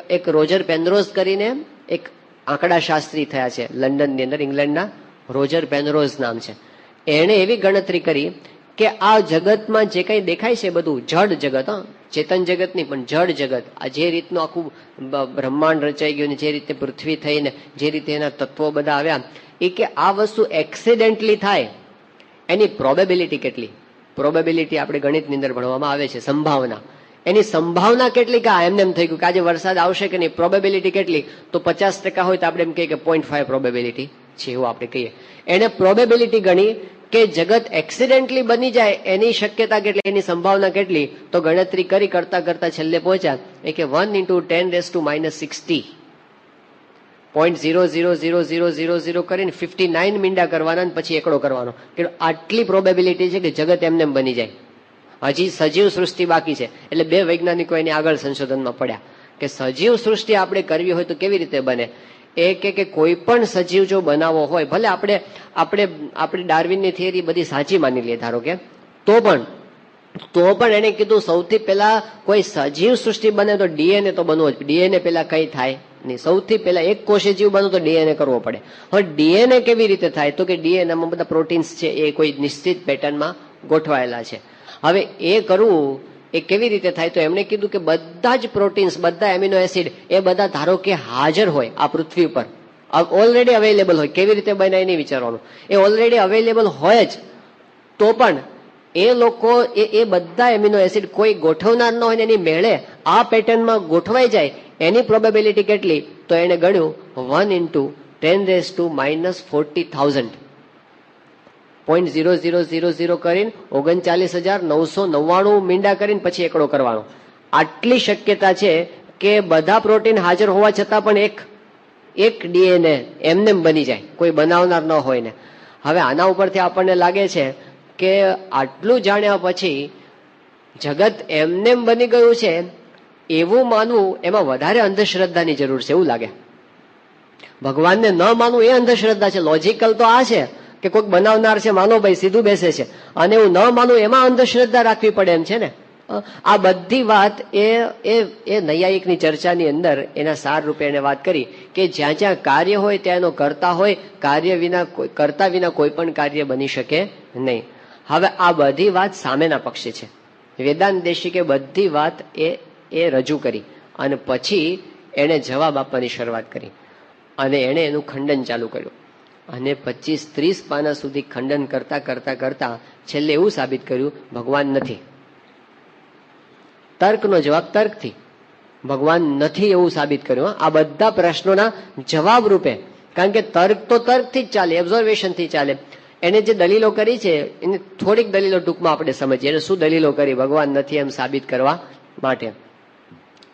એક રોજર પેનરોઝ કરીને એક આંકડા શાસ્ત્રી થયા છે લંડનની અંદર, ઇંગ્લેન્ડના રોજર પેનરોઝ નામ છે. એણે એવી ગણતરી કરી કે આ જગતમાં જે કંઈ દેખાય છે બધું જડ જગત, ચેતન જગત નહીં પણ જડ જગત, આ જે રીતનું આખું બ્રહ્માંડ રચાઈ ગયું ને જે રીતે પૃથ્વી થઈને જે રીતે એના તત્વો બધા આવ્યા, એ કે આ વસ્તુ એક્સિડેન્ટલી થાય એની પ્રોબેબિલિટી કેટલી? પ્રોબેબિલિટી આપણે ગણિતની અંદર ભણવામાં આવે છે, સંભાવના. એની સંભાવના કેટલી કે એમને એમ થઈ ગયું કે આજે વરસાદ આવશે કે નહીં, પ્રોબેબિલિટી કેટલી? તો 50% હોય તો આપણે એમ કહીએ કે 0.5 પ્રોબેબિલિટી છે, એવું આપણે કહીએ. એને પ્રોબેબિલિટી ગણી કે જગત એક્સિડેન્ટલી બની જાય એની શક્યતા કેટલી, એની સંભાવના કેટલી? તો ગણતરી કરી કરતા કરતા છેલ્લે પહોંચ્યા એ કે 1 × 10⁻60 0.00000 કરીને 59 મીંડા કરવાના અને પછી એકડો કરવાનો કે આટલી પ્રોબેબિલિટી છે કે જગત એમને બની જાય. હજી સજીવ સૃષ્ટિ બાકી છે. એટલે બે વૈજ્ઞાનિકો એની આગળ સંશોધનમાં પડ્યા કે સજીવ સૃષ્ટિ આપણે કરવી હોય તો કેવી રીતે બને. એ કે કોઈ પણ સજીવ જો બનાવવો હોય, ભલે આપણે ડાર્વિનની થિયરી બધી સાચી માની લઈએ ધારો કે, તો પણ એને કીધું સૌથી પહેલા કોઈ સજીવ સૃષ્ટિ બને તો ડીએનએ તો બનવો જ. ડીએનએ પહેલા કઈ થાય નહીં, સૌથી પહેલા એક કોષે જીવ બનવું તો ડીએનએ કરવો પડે. હવે ડીએનએ કેવી રીતે થાય? તો કે ડીએનએમાં બધા પ્રોટીન્સ છે એ કોઈ નિશ્ચિત પેટર્નમાં ગોઠવાયેલા છે. હવે એ કરવું એ કેવી રીતે થાય? તો એમણે કીધું કે બધા જ પ્રોટીન્સ, બધા એમિનો એસિડ એ બધા ધારો કે હાજર હોય આ પૃથ્વી ઉપર, ઓલરેડી અવેલેબલ હોય. કેવી રીતે બનાય નહીં વિચારવાનું, એ ઓલરેડી અવેલેબલ હોય જ, તો પણ એ લોકો એ બધા એમિનો એસિડ કોઈ ગોઠવનાર ન હોય એની મેળે આ પેટર્નમાં ગોઠવાઈ જાય એની પ્રોબેબિલિટી કેટલી? તો એને ગણ્યું 1 × 10⁻40,000 0.0000 કરીને 39,999 મીંડા કરીને પછી એકડો કરવાનો. આટલી શક્યતા છે કે બધા પ્રોટીન હાજર હોવા છતાં પણ એક ડીએનએ એમને બની જાય, કોઈ બનાવનાર ન હોય ને. હવે આના ઉપરથી આપણને લાગે છે કે આટલું જાણ્યા પછી જગત એમને બની ગયું છે એવું માનવું એમાં વધારે અંધશ્રદ્ધાની જરૂર છે એવું લાગે. ભગવાનને ન માનવું એ અંધશ્રદ્ધા છે. લોજિકલ તો આ છે કે કોઈક બનાવનાર છે, માનો ભાઈ સીધું બેસે છે, અને એવું ન માનવું એમાં અંધશ્રદ્ધા રાખવી પડે એમ છે ને. આ બધી વાત એ નૈયાયિકની ચર્ચાની અંદર એના સાર રૂપે એને વાત કરી કે જ્યાં જ્યાં કાર્ય હોય ત્યાં એનો કરતા હોય, કરતા વિના કોઈ પણ કાર્ય બની શકે નહીં. હવે આ બધી વાત સામેના પક્ષે છે. વેદાંત દેશિકે બધી વાત એ રજૂ કરી અને પછી એને જવાબ આપવાની શરૂઆત કરી અને એણે એનું ખંડન ચાલુ કર્યું. અને 25-30 પાના સુધી ખંડન કરતા કરતા કરતા છેલ્લે એવું સાબિત કર્યું ભગવાન નથી. તર્કનો જવાબ તર્કથી, ભગવાન નથી એવું સાબિત કર્યું. આ બધા પ્રશ્નોના જવાબ રૂપે, કારણ કે તર્ક તો તર્કથી જ ચાલે, ઓબ્ઝર્વેશનથી ચાલે. એને જે દલીલો કરી છે એને થોડીક દલીલો ટૂંકમાં આપણે સમજીએ. એને શું દલીલો કરી ભગવાન નથી એમ સાબિત કરવા માટે?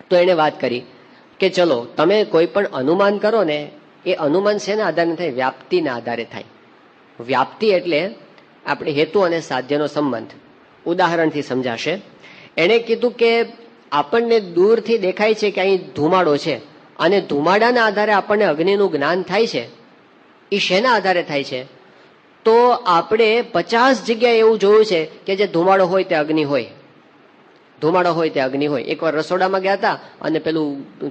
તો એને વાત કરી કે ચલો તમે કોઈ પણ અનુમાન કરો ને, એ અનુમાન શેના આધારે થાય? વ્યાપ્તિના આધારે થાય. વ્યાપ્તિ એટલે આપણે હેતુ અને સાધ્યનો સંબંધ. ઉદાહરણથી સમજાશે. એણે કીધું કે આપણને દૂરથી દેખાય છે કે અહીં ધુમાડો છે અને ધુમાડાના આધારે આપણને અગ્નિનું જ્ઞાન થાય છે. એ શેના આધારે થાય છે? તો આપણે 50 જગ્યાએ એવું જોયું છે કે જે ધુમાડો હોય તે અગ્નિ હોય, ધુમાડો હોય તે અગ્નિ હોય. એકવાર રસોડામાં ગયા હતા અને પેલું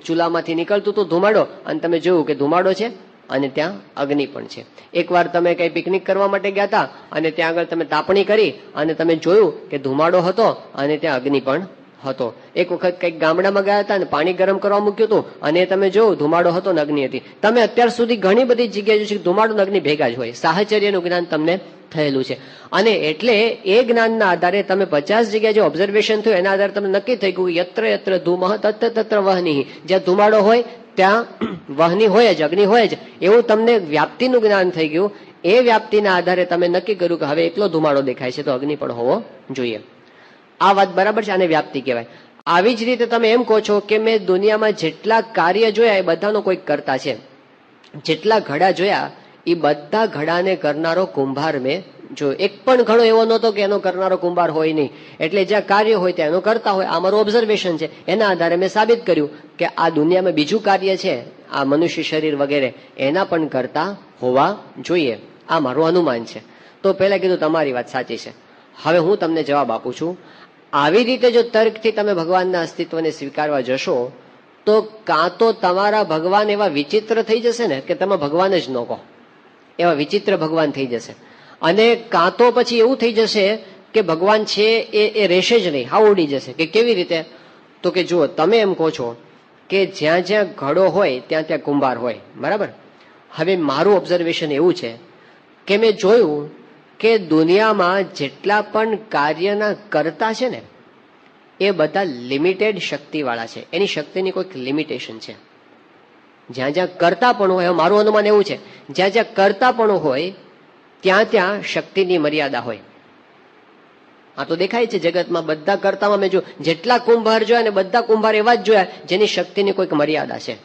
ચૂલામાંથી નીકળતું હતું ધુમાડો, અને તમે જોયું કે ધુમાડો છે અને ત્યાં અગ્નિ પણ છે. એકવાર તમે કઈ પિકનિક કરવા માટે ગયા હતા અને ત્યાં આગળ તમે તાપણી કરી અને તમે જોયું કે ધુમાડો હતો અને ત્યાં અગ્નિ પણ હતો. એક વખત કઈક ગામડામાં ગયા હતા અને પાણી ગરમ કરવા મૂક્યું હતું અને તમે જોયું ધુમાડો હતો ને અગ્નિ હતી. તમે અત્યાર સુધી ઘણી બધી જગ્યાએ જોયું છે કે ધુમાડો અગ્નિ ભેગા જ હોય. સાહચર્યનું જ્ઞાન તમને થયેલું છે. અને એટલે એ જ્ઞાનના આધારે તમે 50 જગ્યાએ જે ઓબ્ઝર્વેશન થયું એના આધારે તમને નક્કી થઈ ગયું યત્ર યત્ર ધૂમઃ તત્ર તત્ર વહનિ. જ્યાં ધુમાડો હોય ત્યાં વહની હોય જ, અગ્નિ હોય જ, એવું તમને વ્યાપ્તિનું જ્ઞાન થઈ ગયું. એ વ્યાપ્તિના આધારે તમે નક્કી કર્યું કે હવે એકલો ધુમાડો દેખાય છે તો અગ્નિ પણ હોવો જોઈએ. આ વાત બરાબર છે, આને વ્યાપ્તિ કહેવાય. આવી જ રીતે તમે એમ કહો છો કે મેં દુનિયામાં જેટલા કાર્ય જોયા એ બધાનો કોઈક કરતા છે. જેટલા ઘડા જોયા એ બધા ઘડાને કરનારો કુંભાર મેં જો. એક પણ ઘડો એવો નહોતો કે એનો કરનારો કુંભાર હોય નહીં. એટલે જ્યાં કાર્ય હોય ત્યાં એનો કરતા હોય. આ મારું ઓબ્ઝર્વેશન છે. એના આધારે મેં સાબિત કર્યું કે આ દુનિયામાં બીજું કાર્ય છે, આ મનુષ્ય શરીર વગેરે, એના પણ કરતા હોવા જોઈએ. આ મારું અનુમાન છે. તો પહેલા કીધું તમારી વાત સાચી છે. હવે હું તમને જવાબ આપું છું. આવી રીતે જો તર્કથી તમે ભગવાનના અસ્તિત્વને સ્વીકારવા જશો તો કાં તો તમારા ભગવાન એવા વિચિત્ર થઈ જશે ને કે તમે ભગવાન જ ન કહો, એવા વિચિત્ર ભગવાન થઈ જશે. અને કાં તો પછી એવું થઈ જશે કે ભગવાન છે એ રહેશે જ નહીં, હાવ ઉડી જશે. કે કેવી રીતે? તો કે જુઓ, તમે એમ કહો છો કે જ્યાં જ્યાં ઘડો હોય ત્યાં ત્યાં કુંભાર હોય, બરાબર? હવે મારું ઓબ્ઝર્વેશન એવું છે કે મેં જોયું કે દુનિયામાં જેટલા પણ કાર્યના કરતા છે ને એ બધા લિમિટેડ શક્તિવાળા છે. એની શક્તિની કોઈક લિમિટેશન છે. જ્યાં જ્યાં કરતાપણું હોય, મારું અનુમાન એવું છે, જ્યાં જ્યાં કરતાપણું હોય ત્યાં ત્યાં શક્તિની મર્યાદા હોય. આ તો દેખાય છે જગતમાં, બધા કરતામાં મેં જો જેટલા કુંભાર જોયા ને બધા કુંભાર એવા જ જોયા જેની શક્તિની કોઈક મર્યાદા છે.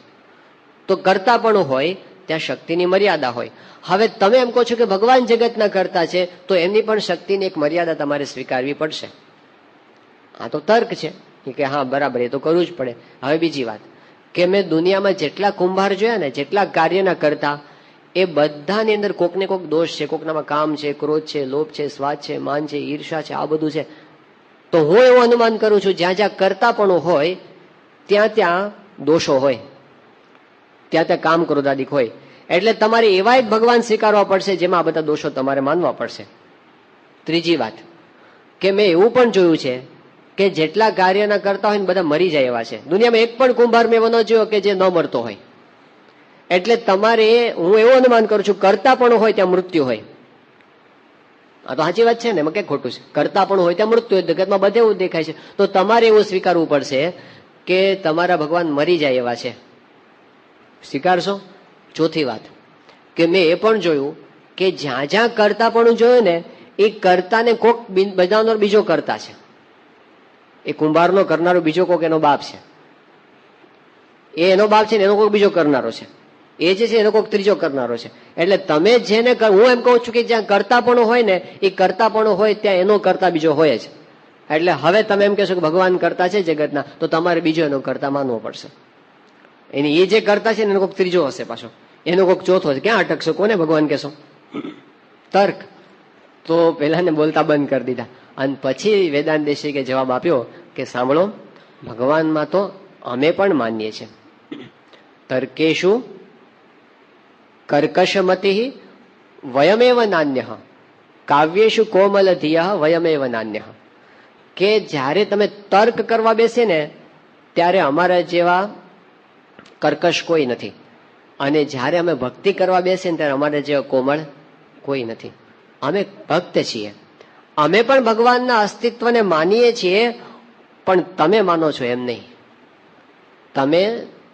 તો કરતાપણું હોય ત્યાં શક્તિની મર્યાદા હોય. હવે તમે એમ કહો છો કે ભગવાન જગતના કરતા છે તો એમની પણ શક્તિની એક મર્યાદા તમારે સ્વીકારવી પડશે. આ તો તર્ક છે કે હા બરાબર, એ તો કરવું જ પડે. હવે બીજી વાત કે મેં દુનિયામાં જેટલા કુંભાર જોયા ને, જેટલા કાર્યના કરતા, એ બધાની અંદર કોક ને કોક દોષ છે. કોકનામાં કામ છે, ક્રોધ છે, લોભ છે, સ્વાદ છે, માન છે, ઈર્ષા છે, આ બધું છે. તો હું એવું અનુમાન કરું છું જ્યાં જ્યાં કરતાપણું હોય ત્યાં ત્યાં દોષો હોય, ત્યાં ત્યાં કામ ક્રોધાદિક હોય. એટલે તમારે એવા એક ભગવાન સ્વીકારવા પડશે જેમાં આ બધા દોષો તમારે માનવા પડશે. ત્રીજી વાત કે મેં એવું પણ જોયું છે કે જેટલા કાર્યના કરતા હોય ને બધા મરી જાય એવા છે. દુનિયામાં એક પણ કુંભાર મેં એવો ન જોયો કે જે ન મરતો હોય. એટલે તમારે, હું એવું અનુમાન કરું છું, કરતા પણ હોય ત્યાં મૃત્યુ હોય. આ તો સાચી વાત છે ને, એમાં કઈ ખોટું છે? કરતા પણ હોય ત્યાં મૃત્યુ હોય, જગતમાં બધે એવું દેખાય છે. તો તમારે એવું સ્વીકારવું પડશે કે તમારા ભગવાન મરી જાય એવા છે. સ્વીકારશો? ચોથી વાત કે મેં એ પણ જોયું કે જ્યાં જ્યાં કરતા પણ જોયું ને એ કરતાને કોક બધાનો બીજો કરતા છે. એ કુંભારનો કરનારો બીજો કોક એનો બાપ છે, એ એનો બાપ છે ને એનો કોઈક બીજો કરનારો છે, એ જે છે એનો કોઈક ત્રીજો કરનારો છે. એટલે તમે જેને, હું એમ કહું છું કે જ્યાં કરતાપણું હોય ને એ કરતાપણું હોય ત્યાં એનો કરતા બીજો હોય જ. એટલે હવે તમે એમ કહેશો કે ભગવાન કરતા છે જગતના, તો તમારે બીજો એનો કરતા માનવો પડશે. એની એ જે કરતા છે ને એનો કોઈક ત્રીજો હશે, પાછો એનો કોઈક ચોથો છે. ક્યાં અટકશો? કોને ભગવાન કહેશો? તર્ક. તો પેલા ને બોલતા બંધ કરી દીધા અને પછી વેદાંત દેશિકે જવાબ આપ્યો કે સાંભળો, ભગવાનમાં તો અમે પણ માનીએ છીએ. તર્કેશુ કર્કશમતિ વયમેવ નાન્ય, કાવ્યેશુ કોમલ ધિયા વયમેવ નાન્ય. કે જ્યારે તમે તર્ક કરવા બેસે ને ત્યારે અમારા જેવા કર્કશ કોઈ નથી, અને જ્યારે અમે ભક્તિ કરવા બેસે ને ત્યારે અમારા જેવા કોમળ કોઈ નથી. અમે ભક્ત છીએ, અમે પણ ભગવાનના અસ્તિત્વને માનીએ છીએ, પણ તમે માનો છો એમ નહીં. તમે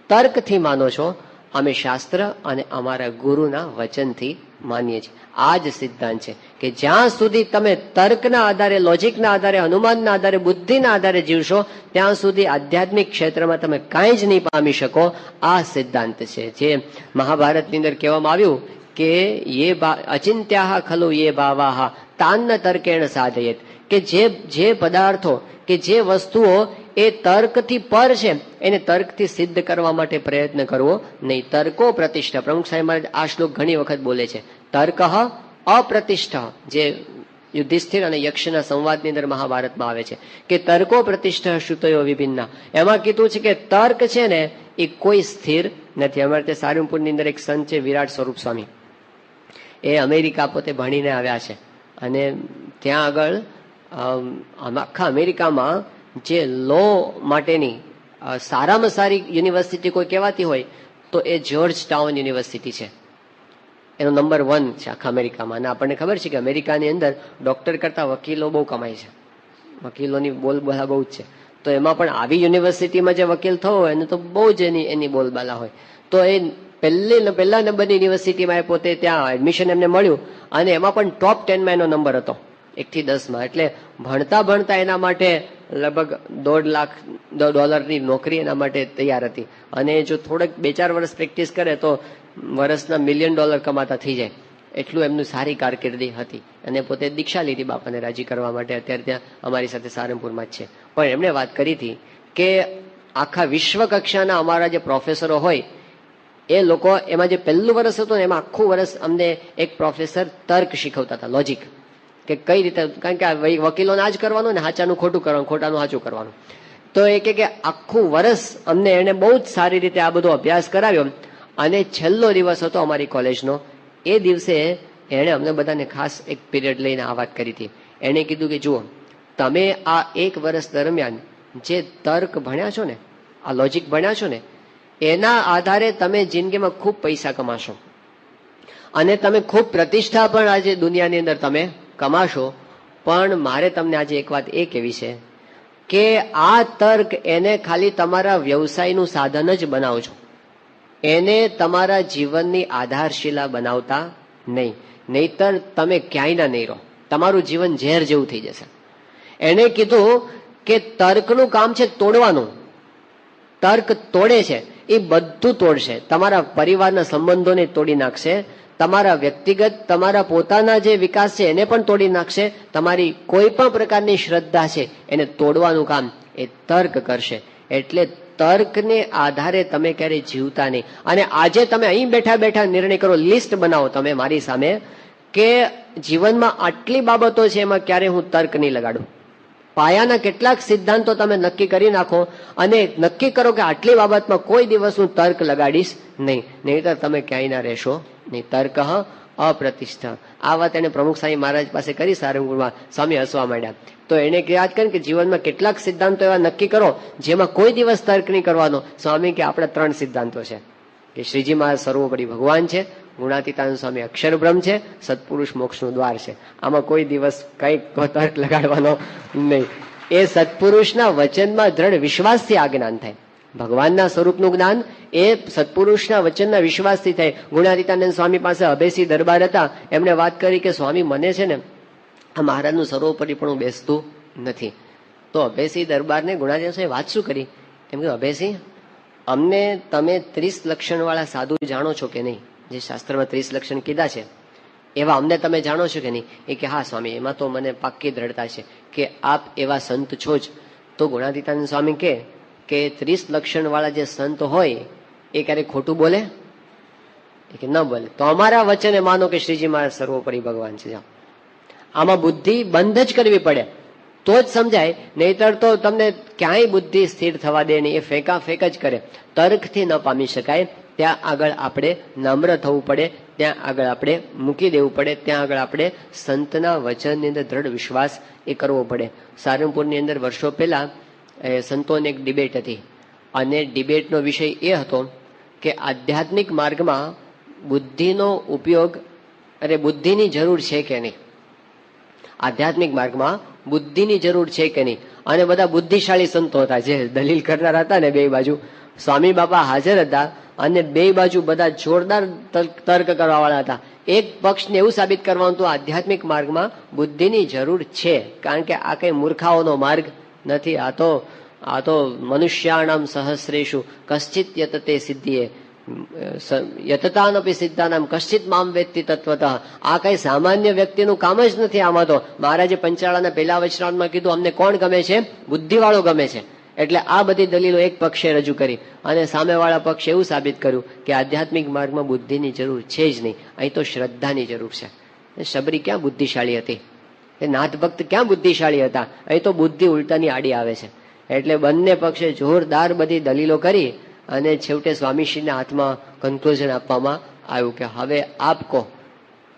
તર્કથી માનો છો, અમે શાસ્ત્ર અને અમારા ગુરુના વચનથી માનીએ છીએ. આ જ સિદ્ધાંત છે કે જ્યાં સુધી તમે તર્કના આધારે, લોજિકના આધારે, અનુમાનના આધારે, બુદ્ધિના આધારે જીવશો ત્યાં સુધી આધ્યાત્મિક ક્ષેત્રમાં તમે કાંઈ જ નહીં પામી શકો. આ સિદ્ધાંત છે જે મહાભારતની અંદર કહેવામાં આવ્યું કે યે અચિંત્યાહ ખલુ યે ભાવાહ તાન્ન તર્કેણ સાધયેત. કે જે પદાર્થો, કે જે વસ્તુઓ એ તર્કથી પર છે એને તર્કથી સિદ્ધ કરવા માટે પ્રયત્ન કરવો નહીં. તર્કો પ્રતિષ્ઠા, પ્રમુખ સાહેબ મહારાજ આ શ્લોક ઘણી વખત બોલે છે. તર્ક અપ્રતિષ્ઠા, જે યુધિષ્ઠિર અને યક્ષના સંવાદની અંદર મહાભારતમાં આવે છે કે તર્કો પ્રતિષ્ઠા શ્રુતયો વિભિન્ના. એમાં કીધું છે કે તર્ક છે ને એ કોઈ સ્થિર નથી. અમારે ત્યાં સારંગપુરની અંદર એક સંત છે વિરાટ સ્વરૂપ સ્વામી, એ અમેરિકા પોતે ભણીને આવ્યા છે અને ત્યાં આગળ આખા અમેરિકામાં જે લો માટેની સારામાં સારી યુનિવર્સિટી કોઈ કહેવાતી હોય તો એ જ્યોર્જ ટાઉન યુનિવર્સિટી છે. એનો નંબર 1 છે આખા અમેરિકામાં. અને આપણને ખબર છે કે અમેરિકાની અંદર ડોક્ટર કરતા વકીલો બહુ કમાય છે, વકીલોની બોલબાલા બહુ જ છે. તો એમાં પણ આવી યુનિવર્સિટીમાં જે વકીલ થવો હોય એને તો બહુ જ એની બોલબાલા હોય. તો એ પહેલા નંબરની યુનિવર્સિટીમાં એ પોતે ત્યાં એડમિશન એમને મળ્યું અને એમાં પણ ટોપ 10માં એનો નંબર હતો, 1 થી 10માં. એટલે ભણતા એના માટે લગભગ $1.5 લાખ નોકરી એના માટે તૈયાર હતી. અને જો થોડેક 2-4 વર્ષ પ્રેક્ટિસ કરે તો વર્ષના $1 મિલિયન કમાતા થઈ જાય, એટલું એમનું સારી કારકિર્દી હતી. અને પોતે દીક્ષા લીધી બાપાને રાજી કરવા માટે. અત્યારે ત્યાં અમારી સાથે સારંગપુરમાં જ છે. પણ એમણે વાત કરી હતી કે આખા વિશ્વ કક્ષાના અમારા જે પ્રોફેસરો હોય એ લોકો, એમાં જે પહેલું વર્ષ હતું ને એમાં આખું વર્ષ અમને એક પ્રોફેસર તર્ક શીખવતા હતા, લોજિક, કે કઈ રીતે, કારણ કે વકીલોને આ જ કરવાનું ને સાચાનું ખોટું કરવાનું, ખોટાનું સાચું કરવાનું. તો એ કે આખું વર્ષ અમને એને બહુ જ સારી રીતે આ બધો અભ્યાસ કરાવ્યો. અને છેલ્લો દિવસ હતો અમારી કોલેજનો, એ દિવસે એણે અમને બધાને ખાસ એક પીરિયડ લઈને આ વાત કરી હતી એણે કીધું કે જુઓ, તમે આ 1 વર્ષ દરમિયાન જે તર્ક ભણ્યા છો ને, આ લોજિક ભણ્યા છો ને, એના આધારે તમે જિંદગીમાં ખૂબ પૈસા કમાશો અને તમે ખૂબ પ્રતિષ્ઠા પણ આજે દુનિયાની અંદર તમે કમાશો. પણ મારે તમને આજે એક વાત એ કહેવી છે કે આ તર્ક એને ખાલી તમારા વ્યવસાયનું સાધન જ બનાવજો, એને તમારા જીવનની આધારશિલા બનાવતા નહીં, નહીતર તમે ક્યાંય ના નહીં રહો, તમારું જીવન ઝેર જેવું થઈ જશે. એને કીધું કે તર્કનું કામ છે તોડવાનું. તર્ક તોડે છે એ બધું તોડશે, તમારા પરિવારના સંબંધોને તોડી નાખશે, તમારા વ્યક્તિગત તમારા પોતાના જે વિકાસ છે એને પણ તોડી નાખશે, તમારી કોઈ પણ પ્રકારની શ્રદ્ધા છે એને તોડવાનું કામ એ તર્ક કરશે. એટલે તર્કને આધારે તમે ક્યારેય જીવતા નહીં. અને આજે તમે અહીં બેઠા બેઠા નિર્ણય કરો, લિસ્ટ બનાવો તમે મારી સામે કે જીવનમાં આટલી બાબતો છે એમાં ક્યારે હું તર્ક નહીં લગાડું. પાયાના કેટલાક સિદ્ધાંતો તમે નક્કી કરી નાખો અને નક્કી કરો કે આટલી બાબતમાં કોઈ દિવસ હું તર્ક લગાડીશ નહીં, નહીતર તમે ક્યાંય ના રહેશો નહીં. તર્ક અપ્રતિષ્ઠા. આ વાત એને પ્રમુખ સ્વામી મહારાજ પાસે કરી સારંગપુરમાં. સ્વામી હસવા માંડ્યા. તો એને યાદ કરે કે જીવનમાં કેટલાક સિદ્ધાંતો એવા નક્કી કરો જેમાં કોઈ દિવસ તર્ક નહીં કરવાનો. સ્વામી કે આપણા 3 સિદ્ધાંતો છે કે શ્રીજી મહારાજ સર્વોપરી ભગવાન છે, ગુણાતીતાનંદ સ્વામી અક્ષર બ્રહ્મ છે, સત્પુરુષ મોક્ષનું દ્વાર છે. આમાં કોઈ દિવસ કઈ તર્ક લગાડવાનો નહીં. એ સત્પુરુષના વચનમાં દ્રઢ વિશ્વાસથી આ જ્ઞાન થાય. ભગવાનના સ્વરૂપનું જ્ઞાન એ સત્પુરુષના વચનના વિશ્વાસથી થાય. ગુણાતીતાનંદ સ્વામી પાસે અભેસી દરબાર હતા, એમણે વાત કરી કે સ્વામી મને છે ને આ મહારાજનું સર્વોપરી પણ બેસતું નથી. તો અભેસી દરબારને ગુણાતીતાનંદ સ્વામી વાત શું કરી? એમ કે અભેસી, અમને તમે 30 લક્ષણ વાળા સાધુ જાણો છો કે નહીં? જે શાસ્ત્રમાં 30 લક્ષણ કીધા છે એવા અમને તમે જાણો છો કે નહીં? એ કે હા સ્વામી, એમાં તો મને પાક્કી દ્રઢતા છે કે આપ એવા સંત છો જ. તો ગુણાતીતાનંદ સ્વામી કે 30 લક્ષણ વાળા જે સંત હોય એ ક્યારેક ખોટું બોલે? કે ન બોલે. તો અમારા વચને માનો કે શ્રીજી મહારાજ સર્વોપરી ભગવાન છે. આમાં બુદ્ધિ બંધ જ કરવી પડે તો જ સમજાય, નહીતર તો તમને ક્યાંય બુદ્ધિ સ્થિર થવા દે નહીં, એ ફેંકા ફેંક જ કરે. તર્કથી ન પામી શકાય. ત્યાં આગળ આપણે નમ્ર થવું પડે, ત્યાં આગળ આપણે મૂકી દેવું પડે, ત્યાં આગળ આપણે સંતના વચનની અંદર દ્રઢ વિશ્વાસ એ કરવો પડે. સારંગપુરની અંદર વર્ષો પહેલા સંતોની એક ડિબેટ હતી અને ડિબેટનો વિષય એ હતો કે આધ્યાત્મિક માર્ગમાં બુદ્ધિનો ઉપયોગ, બુદ્ધિની જરૂર છે કે નહીં, આધ્યાત્મિક માર્ગમાં બુદ્ધિની જરૂર છે કે નહીં. અને બધા બુદ્ધિશાળી સંતો હતા જે દલીલ કરનારા હતા ને, બે બાજુ સ્વામી બાપા હાજર હતા અને બે બાજુ બધા જોરદાર તર્ક કરવા વાળા હતા. એક પક્ષને એવું સાબિત કરવાનું હતું આધ્યાત્મિક માર્ગમાં બુદ્ધિની જરૂર છે, કારણ કે આ કઈ મૂર્ખાઓનો માર્ગ નથી, આ તો મનુષ્યાણામ સહસ્રેષુ કશ્ચિત યતતે સિદ્ધિએ યતતાનપી સિદ્ધાનામ કશ્ચિત મામ વેત્તિ તત્વતઃ. આ કઈ સામાન્ય વ્યક્તિનું કામ જ નથી. આમાં તો મહારાજે પંચાળાના પહેલા વચનામાં કીધું અમને કોણ ગમે છે? બુદ્ધિવાળો ગમે છે. એટલે આ બધી દલીલો એક પક્ષે રજૂ કરી અને સામેવાળા પક્ષે એવું સાબિત કર્યું કે આધ્યાત્મિક માર્ગમાં બુદ્ધિની જરૂર છે જ નહીં, અહીં તો શ્રદ્ધાની જરૂર છે. શબરી ક્યાં બુદ્ધિશાળી હતી? નાથ ભક્ત ક્યાં બુદ્ધિશાળી હતા? અહીં તો બુદ્ધિ ઉલટાની આડી આવે છે. એટલે બંને પક્ષે જોરદાર બધી દલીલો કરી અને છેવટે સ્વામીશ્રીના હાથમાં કન્ક્લુઝન આપવામાં આવ્યું કે હવે આપ કહો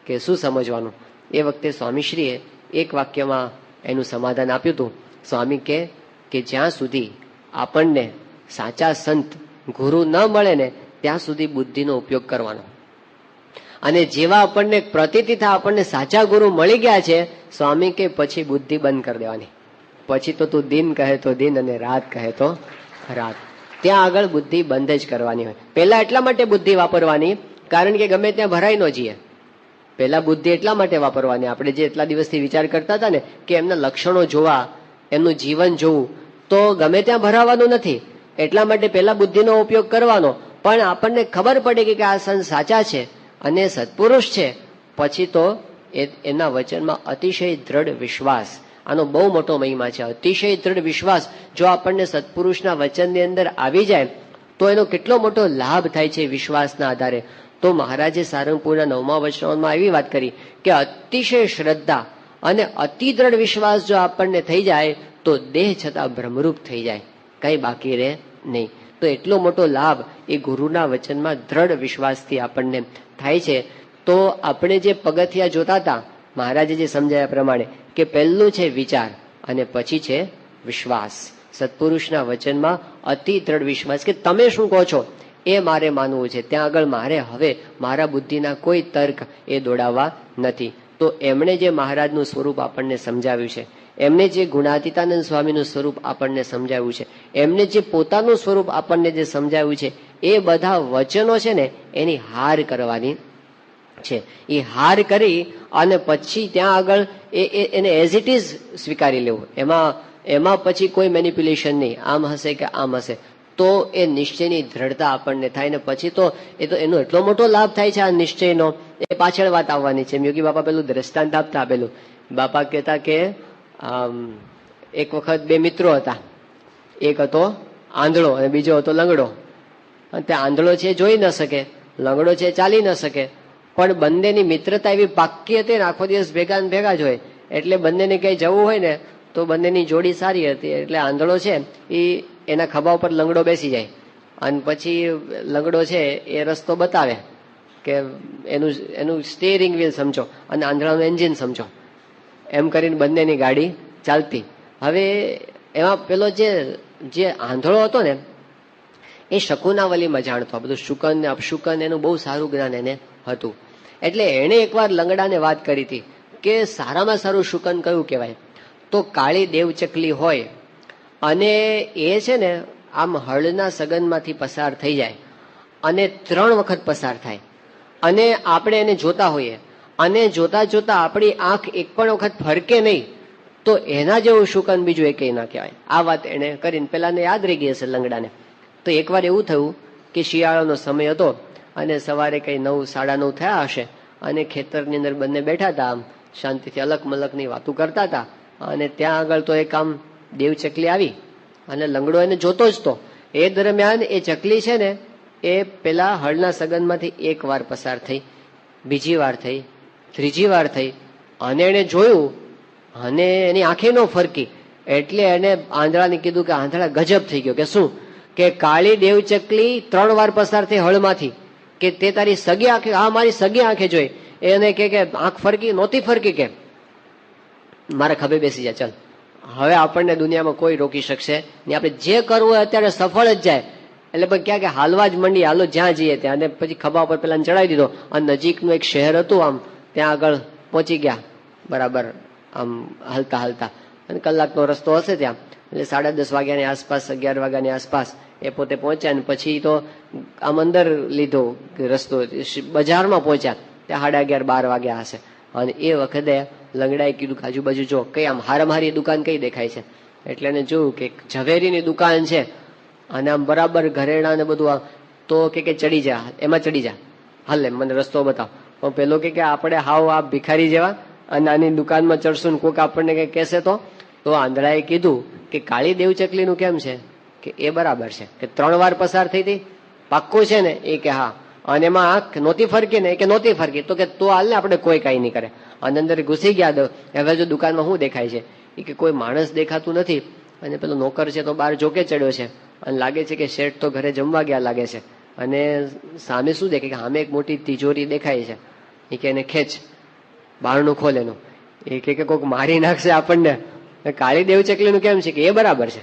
કે શું સમજવાનું. એ વખતે સ્વામીશ્રીએ એક વાક્યમાં એનું સમાધાન આપ્યું હતું. સ્વામી કે જ્યાં સુધી આપણને સાચા સંત ગુરુ ન મળે ને ત્યાં સુધી બુદ્ધિનો ઉપયોગ કરવાનો, અને જેવા આપણને પ્રતીતિ થાય આપણને સાચા ગુરુ મળી ગયા છે, સ્વામી કે પછી બુદ્ધિ બંધ કરી દેવાની. પછી તો તું દિન કહે તો દિન અને રાત કહે તો રાત. ત્યાં આગળ બુદ્ધિ બંધ જ કરવાની હોય. પહેલા એટલા માટે બુદ્ધિ વાપરવાની કારણ કે ગમે ત્યાં ભરાઈ ન જઈએ. પહેલા બુદ્ધિ એટલા માટે વાપરવાની, આપણે જે એટલા દિવસથી વિચાર કરતા હતા ને કે એમના લક્ષણો જોવા, એમનું જીવન જોવું, તો ગમે ત્યાં ભરાવાનું નથી. એટલા માટે પહેલા બુદ્ધિનો ઉપયોગ કરવાનો. પણ આપણને ખબર પડે કે આ સંત સાચા છે અને સત્પુરુષ છે, પછી તો એના વચનમાં અતિશય દ્રઢ વિશ્વાસ, આનો બહુ મોટો મહિમા છે. અતિશય દ્રઢ વિશ્વાસ જો આપણને સત્પુરુષના વચનની અંદર આવી જાય તો એનો કેટલો મોટો લાભ થાય છે વિશ્વાસના આધારે. તો મહારાજે સારંગપુરના 9મા વચનામાં એવી વાત કરી કે અતિશય શ્રદ્ધા અને અતિ દ્રઢ વિશ્વાસ જો આપણને થઈ જાય તો દેહ છતાં ભ્રમરૂપ થઈ જાય, કઈ બાકી રહે નહીં. તો એટલો મોટો લાભ એ ગુરુના વચનમાં દ્રઢ વિશ્વાસથી આપણને થાય છે. તો આપણે જે પગથિયા જોતા હતા, મહારાજે જે સમજાયા પ્રમાણે કે પહેલું છે વિચાર અને પછી છે વિશ્વાસ. સત્પુરુષના વચનમાં અતિ દ્રઢ વિશ્વાસ કે તમે શું કહો છો એ મારે માનવું છે. ત્યાં આગળ મારે હવે મારા બુદ્ધિના કોઈ તર્ક એ દોડાવવા નથી. તો એમણે જે મહારાજનું સ્વરૂપ આપણને સમજાવ્યું છે, એમને જે ગુણાતીતાનંદ સ્વામીનું સ્વરૂપ આપણને સમજાવ્યું છે, એમને જે પોતાનું સ્વરૂપ આપણને જે સમજાવ્યું છે, એ બધા વચનો છે ને એની હાર કરવાની છે. એ હાર કરી અને પછી ત્યાં આગળ એને એઝ ઇટ ઇઝ સ્વીકારી લેવું. એમાં પછી કોઈ મેનિપ્યુલેશન નહીં, આમ હશે કે આમ હશે, તો એ નિશ્ચયની દ્રઢતા આપણને થાય ને પછી તો એનો એટલો મોટો લાભ થાય છે આ નિશ્ચયનો. એ પાછળ વાત આવવાની છે. યોગી બાપા પેલું દ્રષ્ટાંત આપતા પેલું બાપા કહેતા કે એક વખત બે મિત્રો હતા, એક હતો આંધળો અને બીજો હતો લંગડો. તે આંધળો છે જોઈ ન શકે, લંગડો છે ચાલી ન શકે, પણ બંનેની મિત્રતા એવી પાક્કી હતી ને આખો દિવસ ભેગા ને ભેગા જ હોય, એટલે બંનેને કઈ જવું હોય ને તો બંનેની જોડી સારી હતી. એટલે આંધળો છે એ એના ખભા ઉપર લંગડો બેસી જાય અને પછી લંગડો છે એ રસ્તો બતાવે કે એનું સ્ટીયરિંગ વ્હીલ સમજો અને આંધળાનું એન્જિન સમજો, એમ કરીને બંનેની ગાડી ચાલતી. હવે એમાં પેલો જે આંધળો હતો ને એ શકુનાવલીમાં જાણતો, બધું શુકન ને અપશુકન એનું બહુ સારું જ્ઞાન એને હતું. એટલે એણે એકવાર લંગડાને વાત કરી હતી કે સારામાં સારું શુકન કયું કહેવાય? તો કાળી દેવચકલી હોય અને એ છે ને આમ હળના સગનમાંથી પસાર થઈ જાય અને 3 વખત પસાર થાય અને આપણે એને જોતા હોઈએ અને જોતા જોતા આપણી આંખ એક પણ વખત ફરકે નહીં, તો એના જેવું શુકન બીજું એકેય ના કહેવાય. આ વાત એને કરીને પેલાને યાદ રહી ગઈ હશે લંગડાને. તો એકવાર એવું થયું કે શિયાળાનો સમય હતો અને સવારે કઈ 9, 9:30 થયા હશે અને ખેતરની અંદર બંને બેઠા હતા, આમ શાંતિથી અલક મલકની વાતો કરતા હતા. અને ત્યાં આગળ તો એક આમ દેવચકલી આવી અને લંગડો એને જોતો જ તો. એ દરમિયાન એ ચકલી છે ને એ પેલા હળના સગનમાંથી 1 વાર પસાર થઈ, બીજી વાર થઈ, ત્રીજી વાર થઈ અને એને જોયું અને એની આંખે નો ફરકી. એટલે એને આંધળાને કીધું કે આંધળા ગજબ થઈ ગયો. કે શું? કે કાળી દેવચકલી 3 વાર પસાર થઈ હળમાંથી, કે તે તારી સગી આંખે? હા, મારી સગી આંખે જોઈ. એને કે આંખ ફરકી નહોતી ફરકી, કે મારા ખભે બેસી જાય, ચાલ હવે આપણને દુનિયામાં કોઈ રોકી શકશે નહીં, આપણે જે કરવું હોય અત્યારે સફળ જ જાય. એટલે પછી ક્યાં કે હાલવા જ મંડી, હાલો જ્યાં જઈએ ત્યાં. અને પછી ખભા ઉપર પેલા ચડાવી દીધો અને નજીકનું એક શહેર હતું, આમ ત્યાં આગળ પહોંચી ગયા બરાબર, આમ હાલતા હાલતા. અને કલાકનો રસ્તો હશે ત્યાં. એટલે 10:30 વાગ્યાની આસપાસ, 11 વાગ્યાની આસપાસ એ પોતે પહોંચ્યા. અને પછી તો આમ અંદર લીધો રસ્તો, બજારમાં પહોંચ્યા ત્યાં 11:30, 12 વાગ્યા હશે. અને એ વખતે લંગડાએ કીધું કે આજુબાજુ જો કઈ આમ હારામારી દુકાન કઈ દેખાય છે? એટલે એને જોયું કે ઝવેરીની દુકાન છે અને આમ બરાબર ઘરેણા ને બધું. તો કે ચડી જા, એમાં ચડી જા, હાલ મને રસ્તો બતાવ. પણ પેલો કે આપણે હાવ આ ભિખારી જેવા અને આની દુકાનમાં ચડશું ને કોઈક આપણને કઈ કહેશે તો? તો આંધળાએ કીધું કે કાળી દેવચકલીનું કેમ છે? કે એ બરાબર છે કે 3 વાર પસાર થઈ હતી, પાક્કું છે ને? એ કે હા. અને એમાં આંખ નહોતી ફરકી ને? કે નહોતી ફરકી. તો કે તો હાલ ને આપણે કોઈ કઈ નહીં કરે. અને અંદર ઘૂસી ગયા દો. હવે જો દુકાનમાં શું દેખાય છે? એ કે કોઈ માણસ દેખાતું નથી અને પેલો નોકર છે તો બહાર જોકે ચડ્યો છે અને લાગે છે કે શેઠ તો ઘરે જમવા ગયા લાગે છે. અને સામે શું દેખાય? કે સામે એક મોટી તિજોરી દેખાય છે. એ કે એને ખેંચ, બારણું ખોલ એનું. એ કે કોઈક મારી નાખશે આપણને. કાળી દેવચકલીનું કેમ છે? કે એ બરાબર છે.